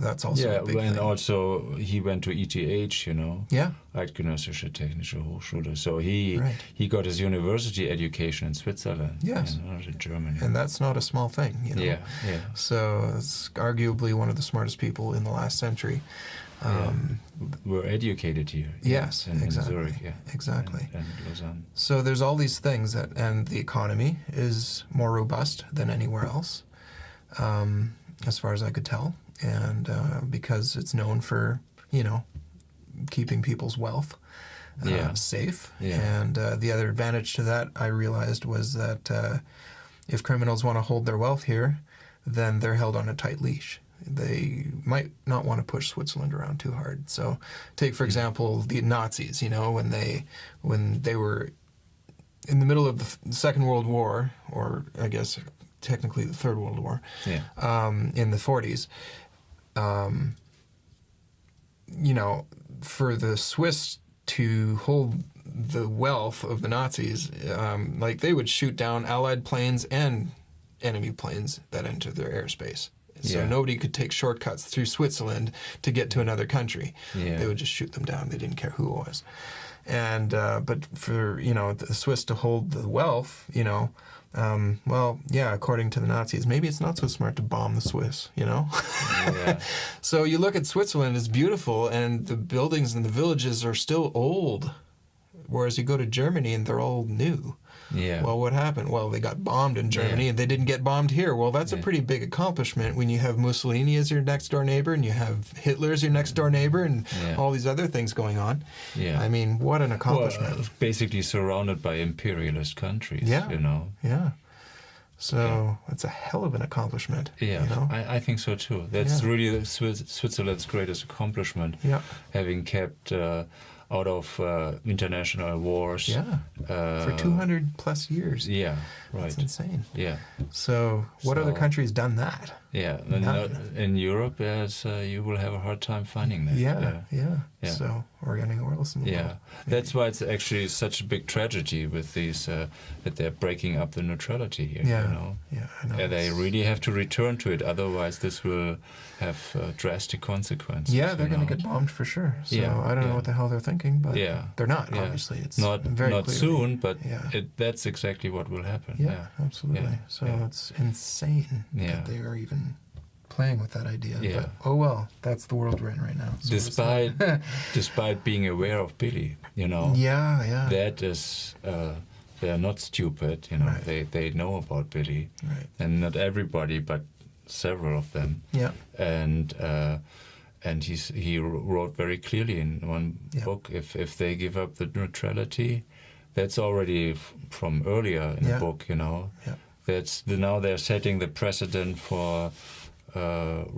that's also a big thing. And also he went to ETH, Yeah. Eidgenössische Technische Hochschule. So he got his university education in Switzerland. Yes. Not in Germany. And that's not a small thing, Yeah. So it's arguably one of the smartest people in the last century. Were educated here. Yes, in exactly. Zurich, Exactly. And Lausanne. So there's all these things and the economy is more robust than anywhere else, as far as I could tell. And because it's known for, keeping people's wealth safe. Yeah. And the other advantage to that, I realized, was that if criminals want to hold their wealth here, then they're held on a tight leash. They might not want to push Switzerland around too hard. So take, for example, the Nazis, when they were in the middle of the Second World War, or I guess technically the Third World War, in the 40s, for the Swiss to hold the wealth of the Nazis, they would shoot down Allied planes and enemy planes that entered their airspace. So nobody could take shortcuts through Switzerland to get to another country. Yeah. They would just shoot them down. They didn't care who it was. And but for the Swiss to hold the wealth, according to the Nazis, maybe it's not so smart to bomb the Swiss, Yeah. So you look at Switzerland, it's beautiful, and the buildings and the villages are still old, whereas you go to Germany and they're all new. Yeah. Well, what happened? Well, they got bombed in Germany and they didn't get bombed here. Well, that's a pretty big accomplishment when you have Mussolini as your next door neighbor and you have Hitler as your next door neighbor and all these other things going on. Yeah. I mean, what an accomplishment. Well, basically surrounded by imperialist countries, Yeah. Yeah. So it's a hell of an accomplishment. Yeah, You know? I think so too. That's Yeah. really Switzerland's greatest accomplishment. Yeah. Having kept out of international wars. Yeah. For 200 plus years. Yeah, right. That's insane. Yeah, So what other So- country's done that? yeah. And None. in Europe, you will have a hard time finding that. Yeah. Yeah. So we're getting else in the Yeah, world. that's why it's actually such a big tragedy with these that they're breaking up the neutrality here. Yeah. You know, Yeah, I know. They really have to return to it. Otherwise, this will have drastic consequences. Yeah, they're you going to know. get bombed for sure. So Yeah, I don't know yeah. what the hell they're thinking, but Yeah. they're not, Yeah. obviously. It's not very not clearly. soon, but Yeah. that's exactly what will happen. Yeah, absolutely. Yeah, So yeah. it's insane Yeah. that they are even playing with that idea. Yeah. But oh well, that's the world we're in right now. So it's not- Despite being aware of Billy, you know, yeah. that is they are not stupid. You know, Right. they know about Billy, Right. and not everybody, but several of them. Yeah. And he wrote very clearly in one Yeah. book, if they give up the neutrality, that's already from earlier in Yeah. the book, you know. Yeah. Now they're setting the precedent for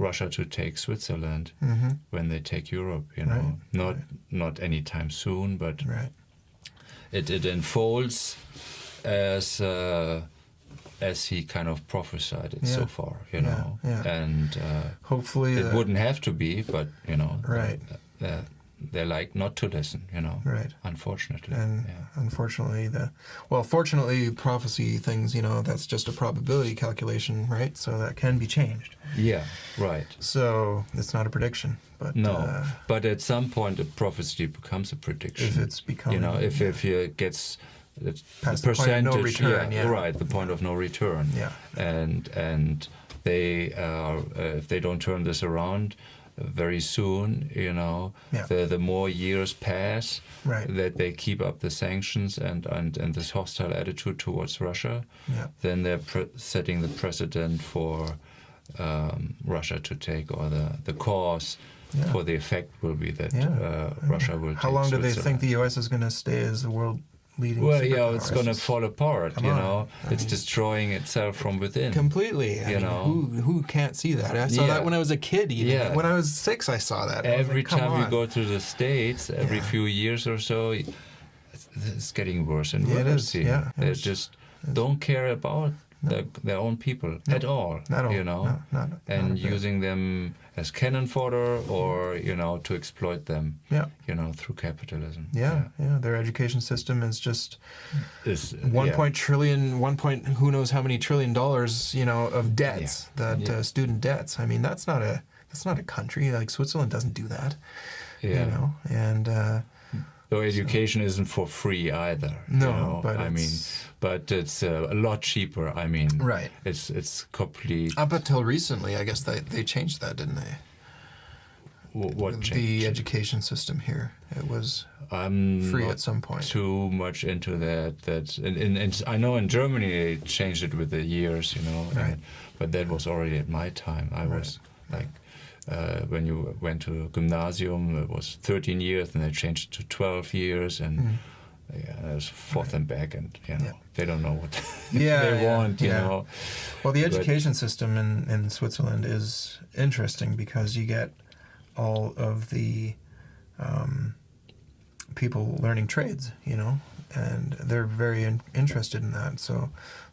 Russia to take Switzerland Mm-hmm. when they take Europe, you know. Right. Not anytime soon, but Right. it unfolds as he kind of prophesied it so Yeah. far, you Yeah, know. yeah. And Hopefully it wouldn't have to be, but you know, Right. they like not to listen, you know. Right. Unfortunately. And yeah. unfortunately, fortunately, prophecy things, you know, that's just a probability calculation, right? So that can be changed. Yeah. Right. So it's not a prediction, but No, but at some point, a prophecy becomes a prediction. if it's becoming, you know, if it gets the Past the point of no percentage, return, yeah. right, the point of no return, Yeah. and they are if they don't turn this around very soon, you know, Yeah. the more years pass, Right. that they keep up the sanctions and this hostile attitude towards Russia, Yeah. then they're setting the precedent for Russia to take, or the cause Yeah. for the effect will be that Yeah. Russia will How take long do they Switzerland. think the U.S. is going to stay as the world leading? Well, superpower? yeah, it's going to fall apart, Come you on. know. I It's mean- destroying itself from within. Completely. I You mean, know. who can't see that? I saw Yeah. that when I was a kid. Even. Yeah. When I was 6, I saw that. I was Every like, come time you on. go to the States, every Yeah. few years or so, it's getting worse and Yeah, it worse. is, here. yeah. They It's- just don't care about their own people at all, Not all. you know, No, not and a bit. using them as cannon fodder, or you know, to exploit them, Yeah. you know, through capitalism. Yeah. Their education system is just It's, 1 trillion, who knows how many $1 trillion, you know, of debts, student debts. I mean, that's not a country. Like Switzerland doesn't do that. Yeah. You know, and So education isn't for free either. No, you know? but I mean, it's- but it's a lot cheaper. I mean, Right. It's complete. up until recently, I guess they changed that, didn't they? What The changed? education system here, it was I'm free not at some point. too much into that. I know in Germany they changed it with the years, you know. Right. But that was already at my time. I was like, when you went to gymnasium, it was 13 years, and they changed it to 12 years, and I just fought them back, and you know, Yeah. they don't know what Yeah, they yeah, want, you yeah. know. Well, the But- education system in Switzerland is interesting because you get all of the people learning trades, you know, and they're very interested in that. So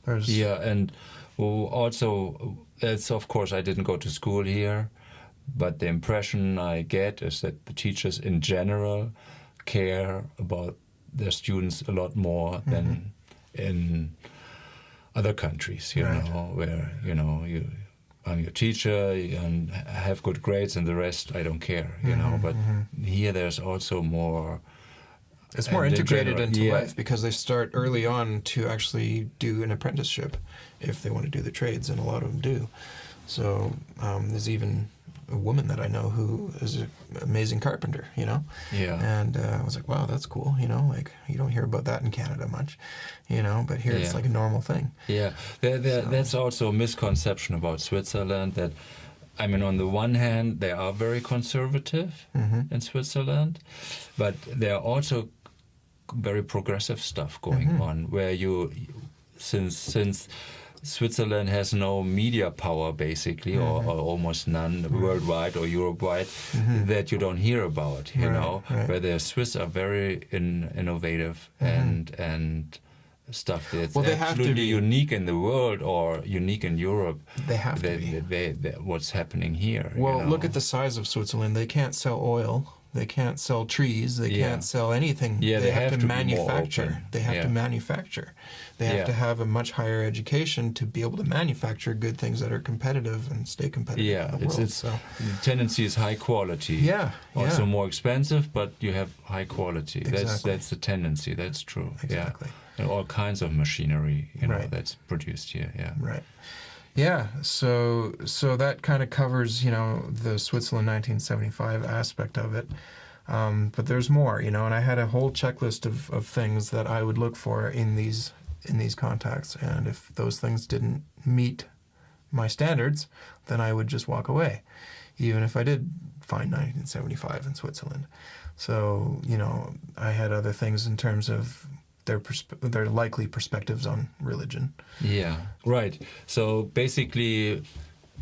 there's And also, it's of course I didn't go to school here, but the impression I get is that the teachers in general care about their students a lot more than in other countries, you Right. know, where, you know, I'm your teacher and have good grades, and the rest I don't care, you know. But here there's also more. It's more and in integrated general, into yeah. life because they start early on to actually do an apprenticeship if they want to do the trades, and a lot of them do. So there's even a woman that I know who is an amazing carpenter, you know? Yeah. And I was like, wow, that's cool, you know? Like, you don't hear about that in Canada much, you know? But here it's Yeah. like a normal thing. Yeah, that's also a misconception about Switzerland. That, I mean, on the one hand, they are very conservative in Switzerland, but there are also very progressive stuff going on, where since Switzerland has no media power, basically, or almost none, worldwide or Europe-wide, that you don't hear about, you know, where the Swiss are very innovative and stuff that's Well, they have to absolutely be. unique in the world or unique in Europe. They have to be. What's happening here. Well, you know? look at the size of Switzerland. They can't sell oil. They can't sell trees. They can't sell anything. Yeah, they have to manufacture. be more open. They have to manufacture. They have to have a much higher education to be able to manufacture good things that are competitive and stay competitive in the world. The tendency is high quality. Yeah. Also more expensive, but you have high quality. Exactly. That's the tendency. That's true. Exactly. Yeah. And all kinds of machinery, you know, that's produced here. Yeah. Right. Yeah, so that kind of covers, you know, the Switzerland 1975 aspect of it. But there's more, you know, and I had a whole checklist of things that I would look for in these contacts. And if those things didn't meet my standards, then I would just walk away, even if I did find 1975 in Switzerland. So, you know, I had other things in terms of their likely perspectives on religion. Yeah, right. So basically,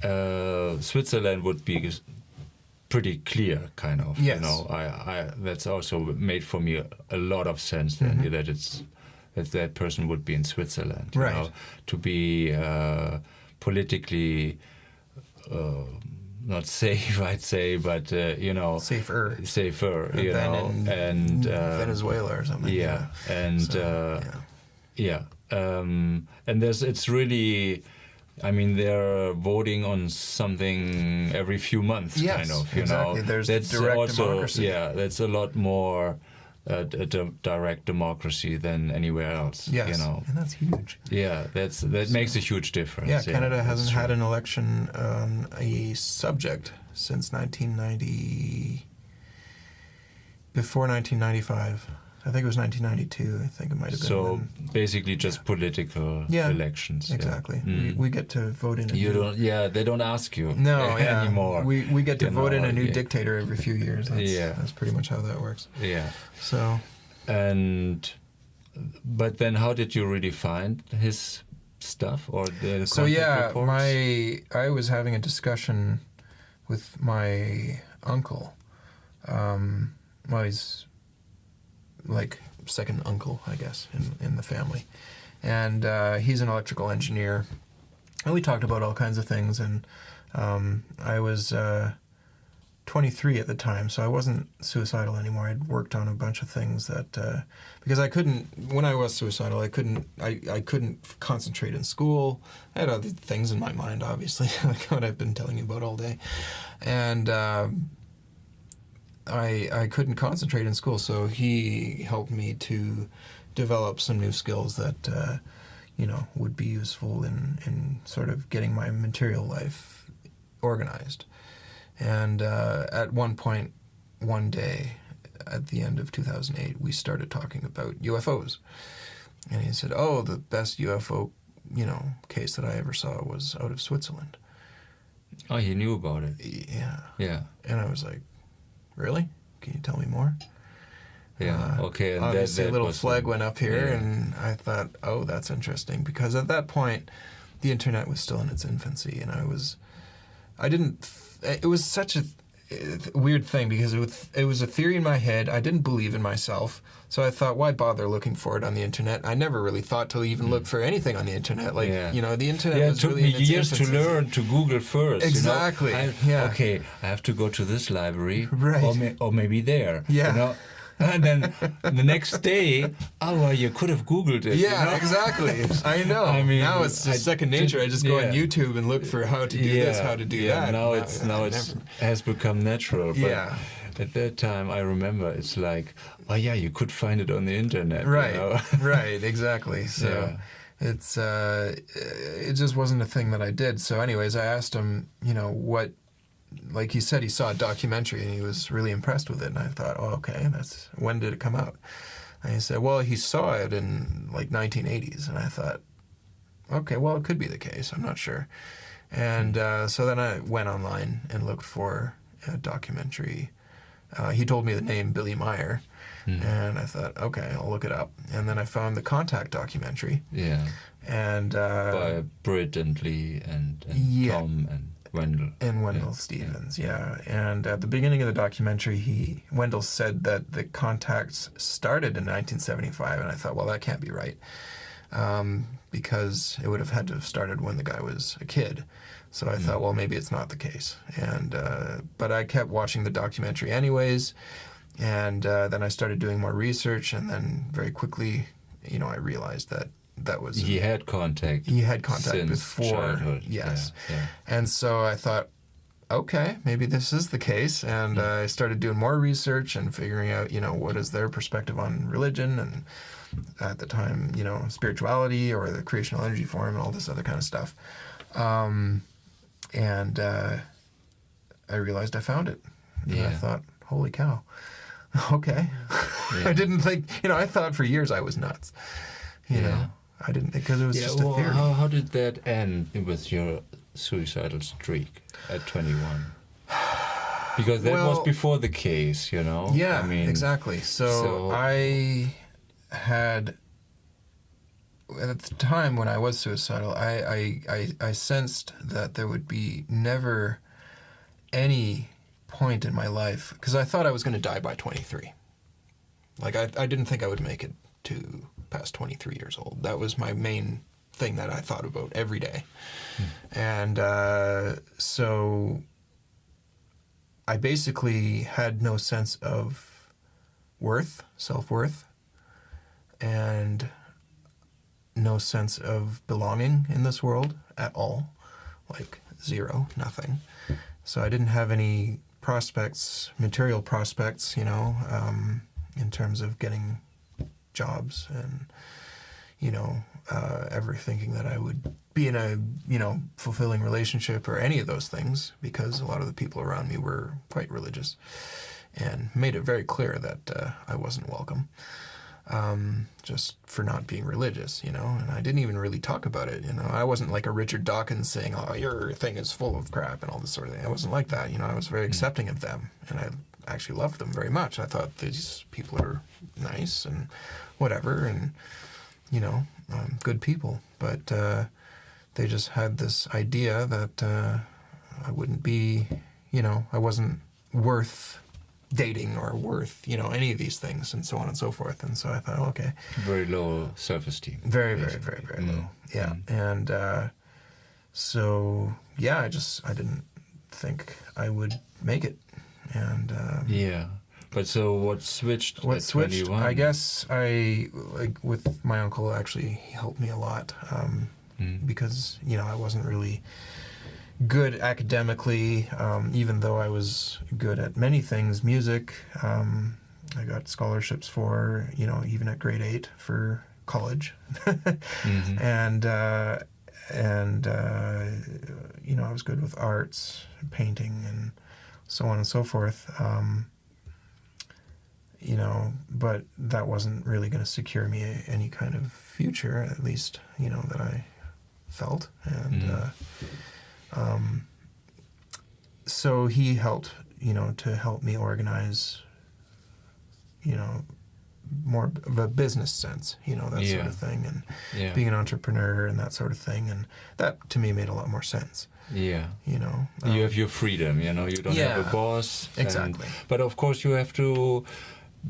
Switzerland would be pretty clear, kind of. Yes. You know, I that's also made for me a lot of sense then that person would be in Switzerland. You know, to be politically. Not safe, I'd say, but you know, safer, you know, and Venezuela or something. Yeah, and and it's really, I mean, they're voting on something every few months, kind of. You know, there's that's direct also democracy. Yeah, that's a lot more. A direct democracy than anywhere else. Yes, you know, and that's huge. Yeah, that makes a huge difference. Yeah, Canada hasn't had an election on a subject since 1990, before 1995. I think it was 1992. I think it might have been. So basically, just political elections. Exactly. Yeah. We get to vote in. They don't ask you. Anymore. We get to vote in a new dictator every few years. That's pretty much how that works. Yeah. So. But then, how did you really find his stuff or the So reports? I was having a discussion with my uncle. Well, he's like second uncle, I guess, in the family. And he's an electrical engineer. And we talked about all kinds of things. And I was 23 at the time, so I wasn't suicidal anymore. I'd worked on a bunch of things that... because I couldn't... When I was suicidal, I couldn't concentrate in school. I had other things in my mind, obviously, like what I've been telling you about all day. And... I couldn't concentrate in school, so he helped me to develop some new skills that, would be useful in sort of getting my material life organized. And at one point, one day, at the end of 2008, we started talking about UFOs. And he said, oh, the best UFO, case that I ever saw was out of Switzerland. Oh, he knew about it. Yeah. Yeah. And I was like, really? Can you tell me more? Yeah, okay. And obviously that a little flag went up here, yeah. And I thought, oh, that's interesting. Because at that point, the internet was still in its infancy, and it was such a weird thing, because it was a theory in my head. I didn't believe in myself, so I thought, why bother looking for it on the internet? I never really thought to even look for anything on the internet. Like, the internet was really in its infancy. It took me years to learn to Google first. Exactly. Okay, I have to go to this library, right? Or maybe there. Yeah. And then the next day, well, you could have Googled it. Yeah, exactly. I know. I mean, now it's just second nature. I just go on YouTube and look for how to do this, how to do that. Now it has become natural. But yeah. At that time, I remember it's like, you could find it on the internet. Right. Right. Exactly. So it just wasn't a thing that I did. So, anyways, I asked him, what. Like he said, he saw a documentary and he was really impressed with it. And I thought, oh, okay, when did it come out? And he said, well, he saw it in like 1980s. And I thought, okay, well, it could be the case. I'm not sure. And so then I went online and looked for a documentary He told me the name Billy Meyer, and I thought, okay, I'll look it up. And then I found the Contact documentary. Yeah. And By Britt and Lee and Tom and Wendell. And Wendell Stevens, yeah. And at the beginning of the documentary, Wendell said that the contacts started in 1975, and I thought, well, that can't be right, because it would have had to have started when the guy was a kid. So I thought, well, maybe it's not the case. And but I kept watching the documentary anyways, and then I started doing more research, and then very quickly, I realized that was... He had contact. He had contact since before. childhood. Yes. Yeah. And so I thought, okay, maybe this is the case. And I started doing more research and figuring out, what is their perspective on religion and at the time, spirituality or the creational energy form and all this other kind of stuff. And I realized I found it. And I thought, holy cow. Okay. Yeah. I didn't think, I thought for years I was nuts. You know, I didn't, because it was just a theory. How did that end with your suicidal streak at 21? Because that was before the case, Yeah, exactly. So I had, at the time when I was suicidal, I sensed that there would be never any point in my life, because I thought I was going to die by 23. Like, I didn't think I would make it to past 23 years old. That was my main thing that I thought about every day. And so I basically had no sense of worth, self-worth, and no sense of belonging in this world at all. Like zero, nothing. So I didn't have any prospects, material prospects, in terms of getting jobs and, ever thinking that I would be in a, fulfilling relationship or any of those things, because a lot of the people around me were quite religious and made it very clear that I wasn't welcome, just for not being religious, and I didn't even really talk about it, I wasn't like a Richard Dawkins saying, oh, your thing is full of crap and all this sort of thing. I wasn't like that, I was very accepting of them, and I actually loved them very much. I thought these people are nice and whatever, and good people, but they just had this idea that I wouldn't be, I wasn't worth dating or worth, any of these things, and so on and so forth. And so I thought, okay, very low self-esteem. Very, very, very, very low. Yeah, and so I didn't think I would make it. And but so what switched? What at switched? 21? I guess with my uncle, actually, he helped me a lot, because I wasn't really good academically, even though I was good at many things. Music, I got scholarships for, even at grade 8 for college, and I was good with arts, painting, and so on and so forth, but that wasn't really going to secure me any kind of future, at least, that I felt. And so he helped, to help me organize, more of a business sense, that sort of thing, and being an entrepreneur and that sort of thing. And that, to me, made a lot more sense. Yeah. You have your freedom, you don't have a boss. Exactly. But of course you have to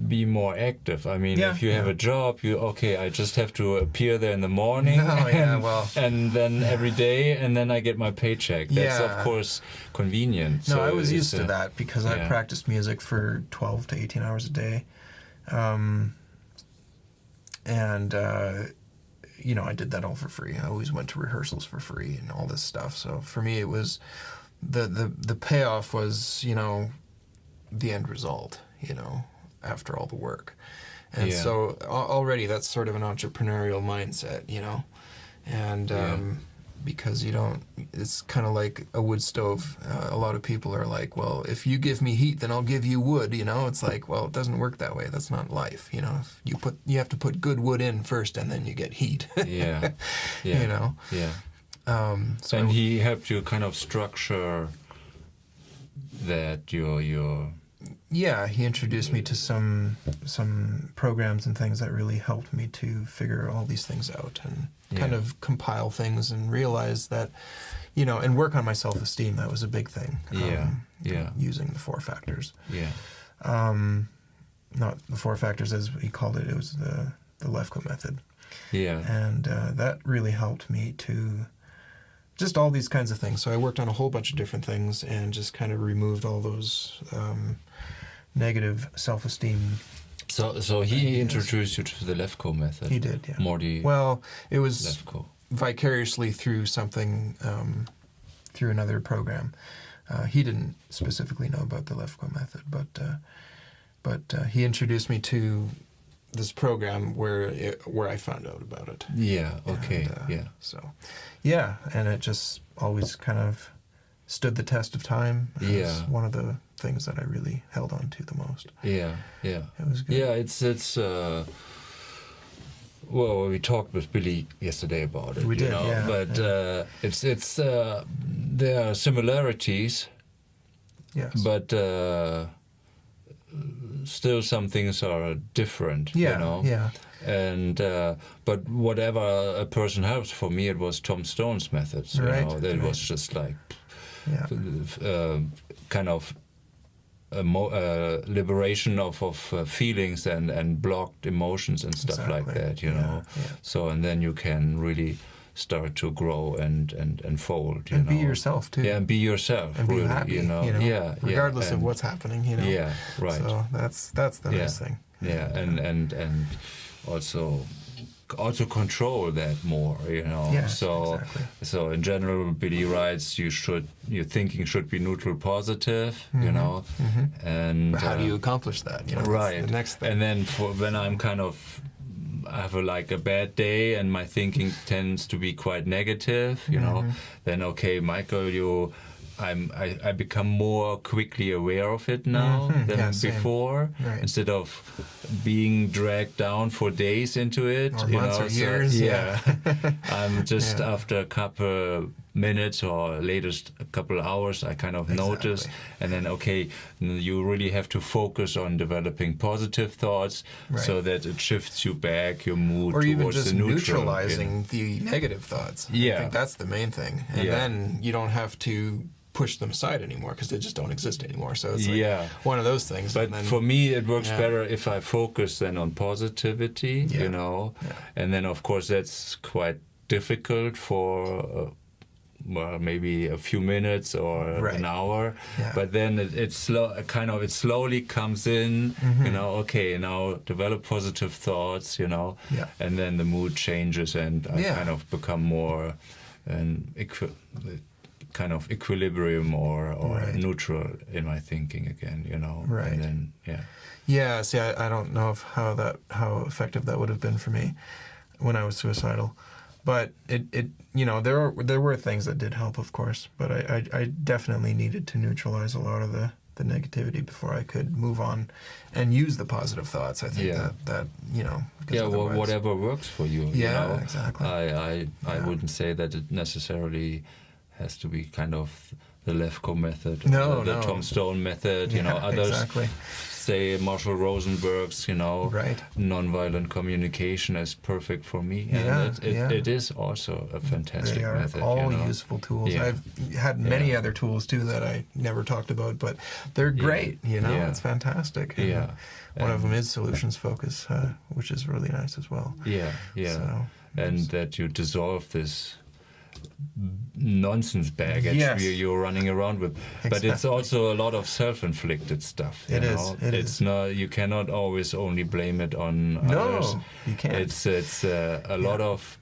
be more active. I mean, if you have a job, I just have to appear there in the morning and then every day, and then I get my paycheck. That's of course convenient. No, so I was used to that because I practiced music for 12 to 18 hours a day. I did that all for free. I always went to rehearsals for free and all this stuff. So for me, it was the payoff was, the end result, after all the work. And so already that's sort of an entrepreneurial mindset, and because it's kind of like a wood stove. A lot of people are like, well, if you give me heat, then I'll give you wood, It's like, well, it doesn't work that way. That's not life, If you have to put good wood in first, and then you get heat. So and he helped you kind of structure that your Yeah, he introduced me to some programs and things that really helped me to figure all these things out and kind of compile things and realize that, and work on my self-esteem. That was a big thing. Using the 4 factors. Yeah. Not the 4 factors as he called it. It was the Lefko method. Yeah. And that really helped me to just all these kinds of things. So I worked on a whole bunch of different things and just kind of removed all those negative self-esteem. So he introduced you to the Lefko method. He did, yeah. Morty. Well, it was Lefko. vicariously through something, through another program. He didn't specifically know about the Lefko method, but he introduced me to this program where I found out about it. Yeah. Okay. And, So, and it just always kind of stood the test of time. As one of the things that I really held on to the most. Yeah. It was good. Yeah. It's. Well, we talked with Billy yesterday about it. We did, yeah. But it's there are similarities. Yes. But still, some things are different. Yeah. Yeah. And but whatever a person helps, for me it was Tom Stone's methods. Right. That was just like kind of a liberation of feelings and blocked emotions and stuff like that. Yeah. So and then you can really start to grow and fold. And be yourself too. Yeah, and be yourself. And really, be happy. Yeah. Regardless of what's happening. Yeah. Right. So that's the nice thing. Yeah, and also control that more, Yeah, so exactly. So in general, Billy writes your thinking should be neutral positive, and But how do you accomplish that? Right. That's the next thing. And then when I'm I have a bad day and my thinking tends to be quite negative, then okay, Michael, I become more quickly aware of it now than before. Right. Instead of being dragged down for days into it, or months or years. I'm just after a couple minutes or latest a couple hours, I kind of notice, and then okay, you really have to focus on developing positive thoughts so that it shifts you back your mood or towards even just the neutral, neutralizing the negative thoughts. I think that's the main thing, and then you don't have to push them aside anymore because they just don't exist anymore. So it's one of those things. But for me, it works better if I focus then on positivity, and then of course that's quite difficult for maybe a few minutes or an hour. But then it slowly comes in. Okay, now develop positive thoughts. And then the mood changes, and I kind of become more kind of equilibrium or neutral in my thinking again, Right. And then, Yeah, see, I don't know how effective that would have been for me when I was suicidal. But it there were things that did help, of course. But I definitely needed to neutralize a lot of the negativity before I could move on and use the positive thoughts. I think that whatever works for you. Yeah, exactly. I wouldn't say that it necessarily has to be kind of the Lefko method, or the Tom Stone method. Others say Marshall Rosenberg's, nonviolent communication is perfect for me. And it is also a fantastic method. They are all useful tools. Yeah. I've had many other tools too that I never talked about, but they're great. It's fantastic. And one of them is solutions focus, which is really nice as well. So, and that you dissolve this nonsense baggage you're running around with. Exactly. But it's also a lot of self-inflicted stuff. It is. Not. You cannot always only blame it on others. No, you can't. It's a lot of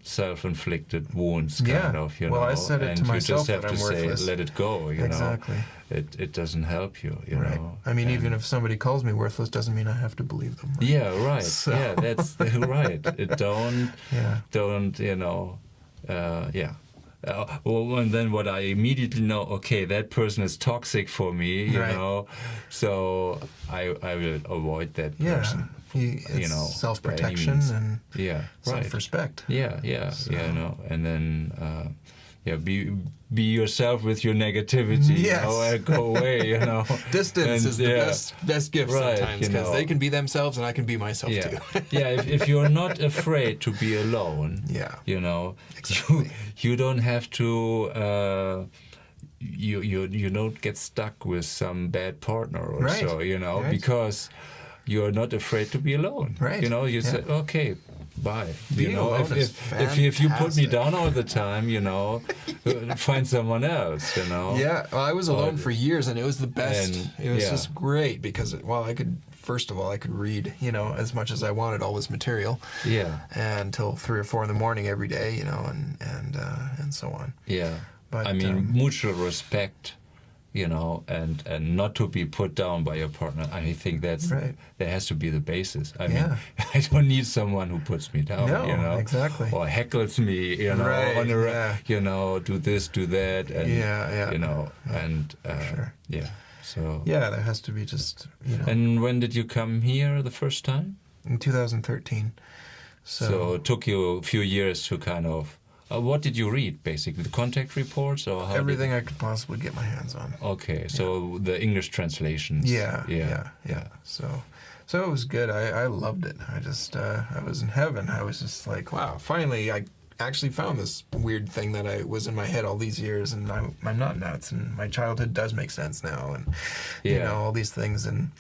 self-inflicted wounds, kind of. Well, I said it to myself and you just have that I'm to worthless. say, let it go. Exactly. It doesn't help you. Right. know. I mean, even if somebody calls me worthless, doesn't mean I have to believe them. Right? Yeah. Right. So. Yeah. That's right. It don't. Don't. Well, and then what I immediately know, okay, that person is toxic for me, you know, so I will avoid that person. It's self-protection and self-respect. So. And then be yourself with your negativity. Yes. You know, and go away. You know, Distance is the best gift Right, sometimes, you because know. they can be themselves and I can be myself too. If you're not afraid to be alone, Yeah. you know, Exactly. you don't have to. You don't get stuck with some bad partner or Right. so, you know, Right. because you're not afraid to be alone. Right. You know, you say, okay, bye. Being you know, alone is if you put me fantastic. down all the time, you know, find someone else, you know. Yeah, well, I was alone for years, and it was the best. And, It was yeah. just great because, I could, first of all, I could read, as much as I wanted, all this material, Yeah. until 3 or 4 in the morning every day, and so on. Yeah. But, I mean, mutual respect, you know, and not to be put down by your partner. I think that has to be the basis. I mean, I don't need someone who puts me down, No, you know, exactly. or heckles me, you know, Right, on a, yeah. you know, do this, do that, and you know, and sure. So Yeah, there has to be just, And when did you come here the first time? in 2013. So it took you a few years to kind of. What did you read, basically? The contact reports, or how everything I could possibly get my hands on. Okay, so the English translations. Yeah. So it was good. I loved it. I just I was in heaven. I was just like, wow, finally I actually found this weird thing that I was in my head all these years, and I'm not nuts, and my childhood does make sense now, and you know, all these things, and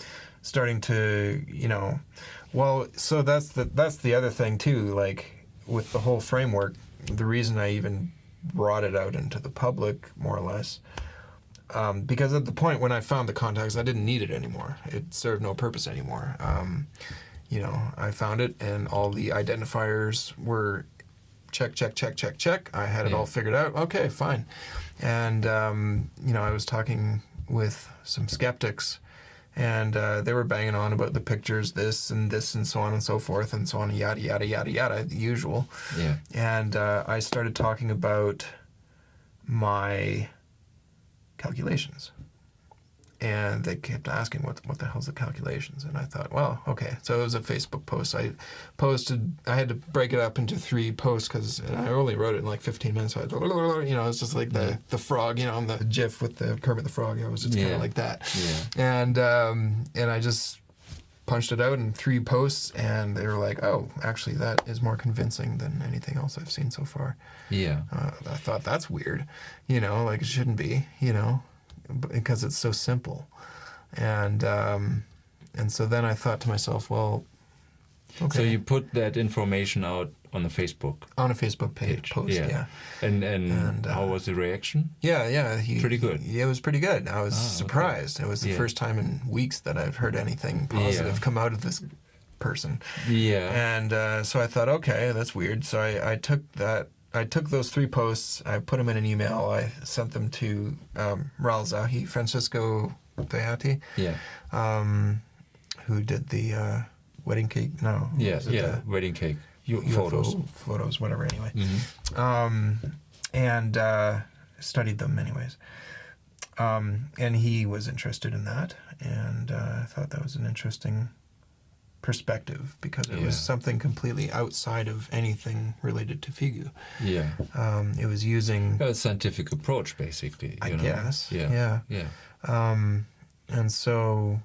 starting to, well, so that's the other thing too, like with the whole framework. The reason I even brought it out into the public, more or less, because at the point when I found the contacts, I didn't need it anymore. It served no purpose anymore. I found it, and all the identifiers were check. I had it all figured out. Okay, fine. And, I was talking with some skeptics, and they were banging on about the pictures, this and so on and so forth, and so on, yada, yada, yada, yada, the usual. Yeah. And I started talking about my calculations. And they kept asking, what the hell's the calculations? And I thought, well, okay. So it was a Facebook post. I had to break it up into 3 posts because I only wrote it in like 15 minutes. So it's just like the frog, on the GIF with the Kermit the Frog. It was just kind of like that. Yeah. And I just punched it out in 3 posts, and they were like, oh, actually, that is more convincing than anything else I've seen so far. Yeah. I thought, that's weird. Like it shouldn't be, because it's so simple. And so then I thought to myself, well, okay. So you put that information out on the Facebook? On a Facebook post, yeah. And how was the reaction? Yeah. Pretty good? Yeah, it was pretty good. I was surprised. Okay. It was the first time in weeks that I've heard anything positive come out of this person. Yeah. And so I thought, okay, that's weird. So I took those 3 posts, I put them in an email, I sent them to Raul Zahi, Francisco Beati, who did the wedding cake, wedding cake, photos, whatever, anyway. Mm-hmm. And studied them anyways. And he was interested in that, and I thought that was an interesting perspective, because it was something completely outside of anything related to Figu. Yeah. It was using a scientific approach, basically. I guess. Yeah. And so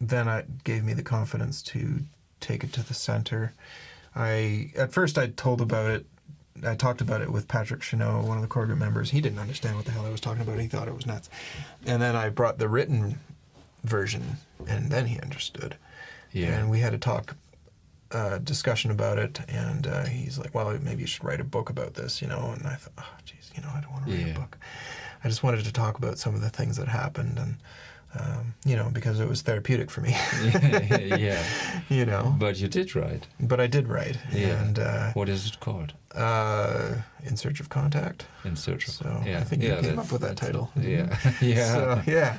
then it gave me the confidence to take it to the center. At first I talked about it with Patrick Chenot, one of the core group members. He didn't understand what the hell I was talking about. He thought it was nuts. And then I brought the written version, and then he understood. Yeah. And we had a discussion about it, and he's like, well, maybe you should write a book about this, And I thought, oh, geez, I don't want to write a book. I just wanted to talk about some of the things that happened, and, because it was therapeutic for me. But you did write. But I did write. Yeah. And what is it called? In Search of Contact. In Search of Contact. I think you came up with that title. Yeah.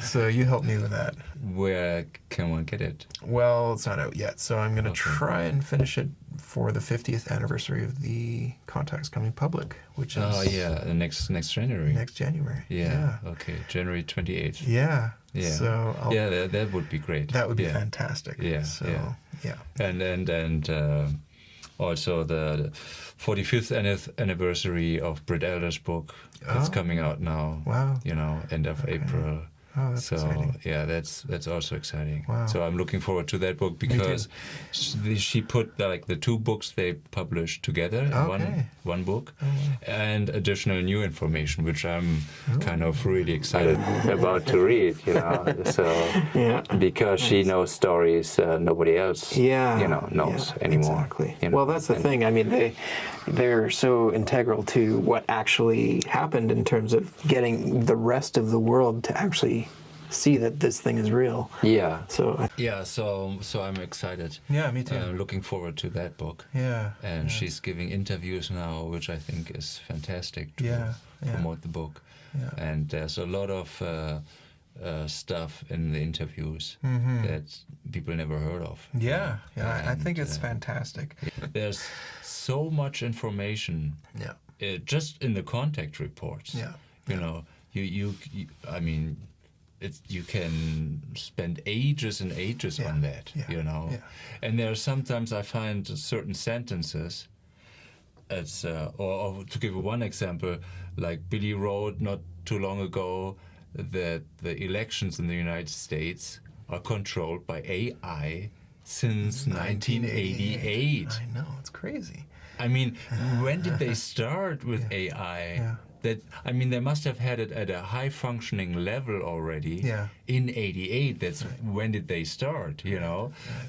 So you helped me with that. Where can one get it? Well, it's not out yet, so I'm going to try and finish it for the 50th anniversary of the Contacts coming public, which is... the next January. Next January. Yeah. Okay, January 28th. Yeah. So that would be great. That would be fantastic. Yeah. So, yeah. And also the 45th anniversary of Britt Elder's book. It's coming out now. Wow. End of April. Oh, that's exciting. Yeah, that's also exciting. Wow. So I'm looking forward to that book because she put the 2 books they published together in one book, and additional new information, which I'm kind of really excited about to read. So because she knows stories nobody else knows anymore. Exactly. Well, that's the thing. I mean, they're so integral to what actually happened in terms of getting the rest of the world to actually see that this thing is real. Yeah. So so I'm excited. Yeah, me too. I'm looking forward to that book. Yeah. And she's giving interviews now, which I think is fantastic to promote the book. Yeah. And there's a lot of stuff in the interviews that people never heard of. Yeah, I think it's fantastic. There's so much information. Yeah. Just in the contact reports. Yeah. You I mean, you can spend ages and ages on that. Yeah. And there are sometimes I find certain sentences. It's or to give one example, like Billy wrote not too long ago that the elections in the United States are controlled by AI since 1988. I know, it's crazy. I mean, when did they start with AI? Yeah. They must have had it at a high functioning level already in '88. That's when did they start,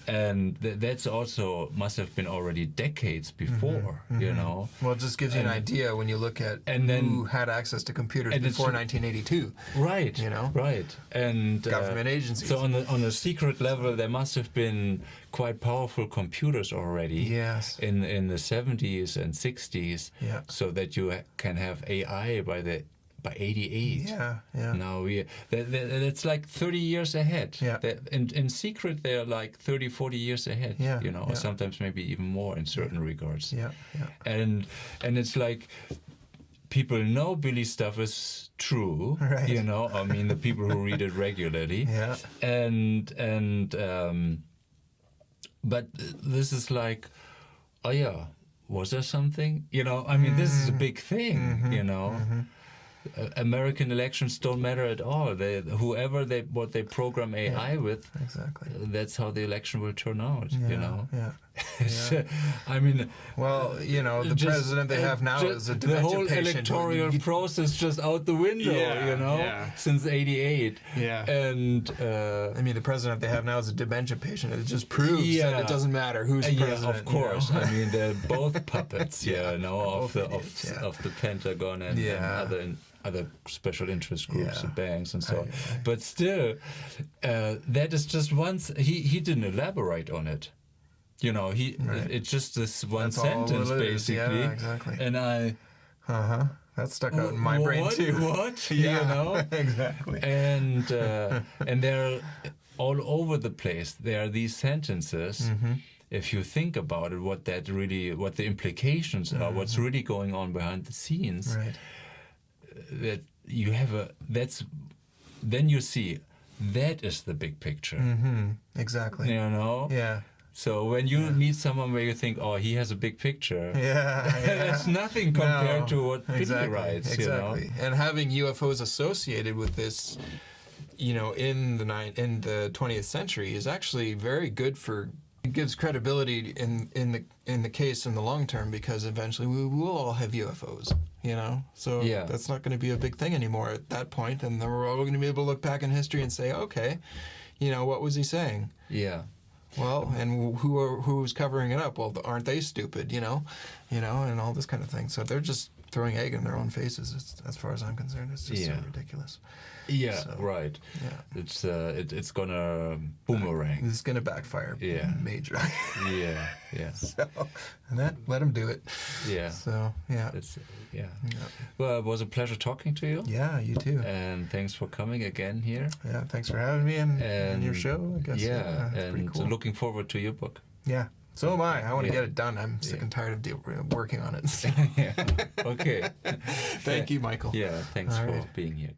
And that's also must have been already decades before, Well, it just gives you an idea when you look at who had access to computers before 1982. Right. Right. And government agencies. So on a secret level, there must have been quite powerful computers already. Yes. In the 70s and 60s. Yeah. So that you can have AI by 88. Yeah. Now that's like 30 years ahead. Yeah. In secret, they're like 30, 40 years ahead. Or sometimes maybe even more in certain regards. Yeah. And it's like people know Billy's stuff is true. Right. I mean, the people who read it regularly. Yeah. But this is like, oh yeah, was there something? I mean, this is a big thing, American elections don't matter at all. What they program AI with, exactly. That's how the election will turn out, Yeah. I mean, well, the president they have now is a dementia the whole patient. electoral process just out the window, since '88. Yeah. And I mean, the president they have now is a dementia patient. It just proves that it doesn't matter who's president. Yeah, of course. I mean, they're both puppets, of the Pentagon and other special interest groups and banks and so on. But still, that is just once. He didn't elaborate on it. It's just this one sentence basically. Yeah, exactly. And that stuck out in my brain too. What? Exactly. And they're all over the place. There are these sentences. If you think about it, what the implications are, what's really going on behind the scenes. Right. That you have then you see that is the big picture. Exactly. Yeah. So when you meet someone where you think, oh, he has a big picture, that's nothing compared to what Billy writes. Exactly. And having UFOs associated with this, in the 20th century is actually very good for. It gives credibility in the case in the long term because eventually we will all have UFOs. So that's not going to be a big thing anymore at that point, and then we're all going to be able to look back in history and say, okay, what was he saying? Yeah. Well, and who's covering it up? Well, aren't they stupid? And all this kind of thing. So they're just throwing egg in their own faces. As far as I'm concerned, it's just so ridiculous. Yeah, so, right. Yeah. It's gonna boomerang. It's gonna backfire. Major. Yeah. So, and let them do it. Yeah. So yeah. Well, it was a pleasure talking to you. Yeah, you too. And thanks for coming again here. Yeah, thanks for having me and your show. I guess. Yeah, it's pretty cool. Looking forward to your book. Yeah. So am I. I want to get it done. I'm sick and tired of working on it. Okay. Thank you, Michael. Yeah, thanks for being here.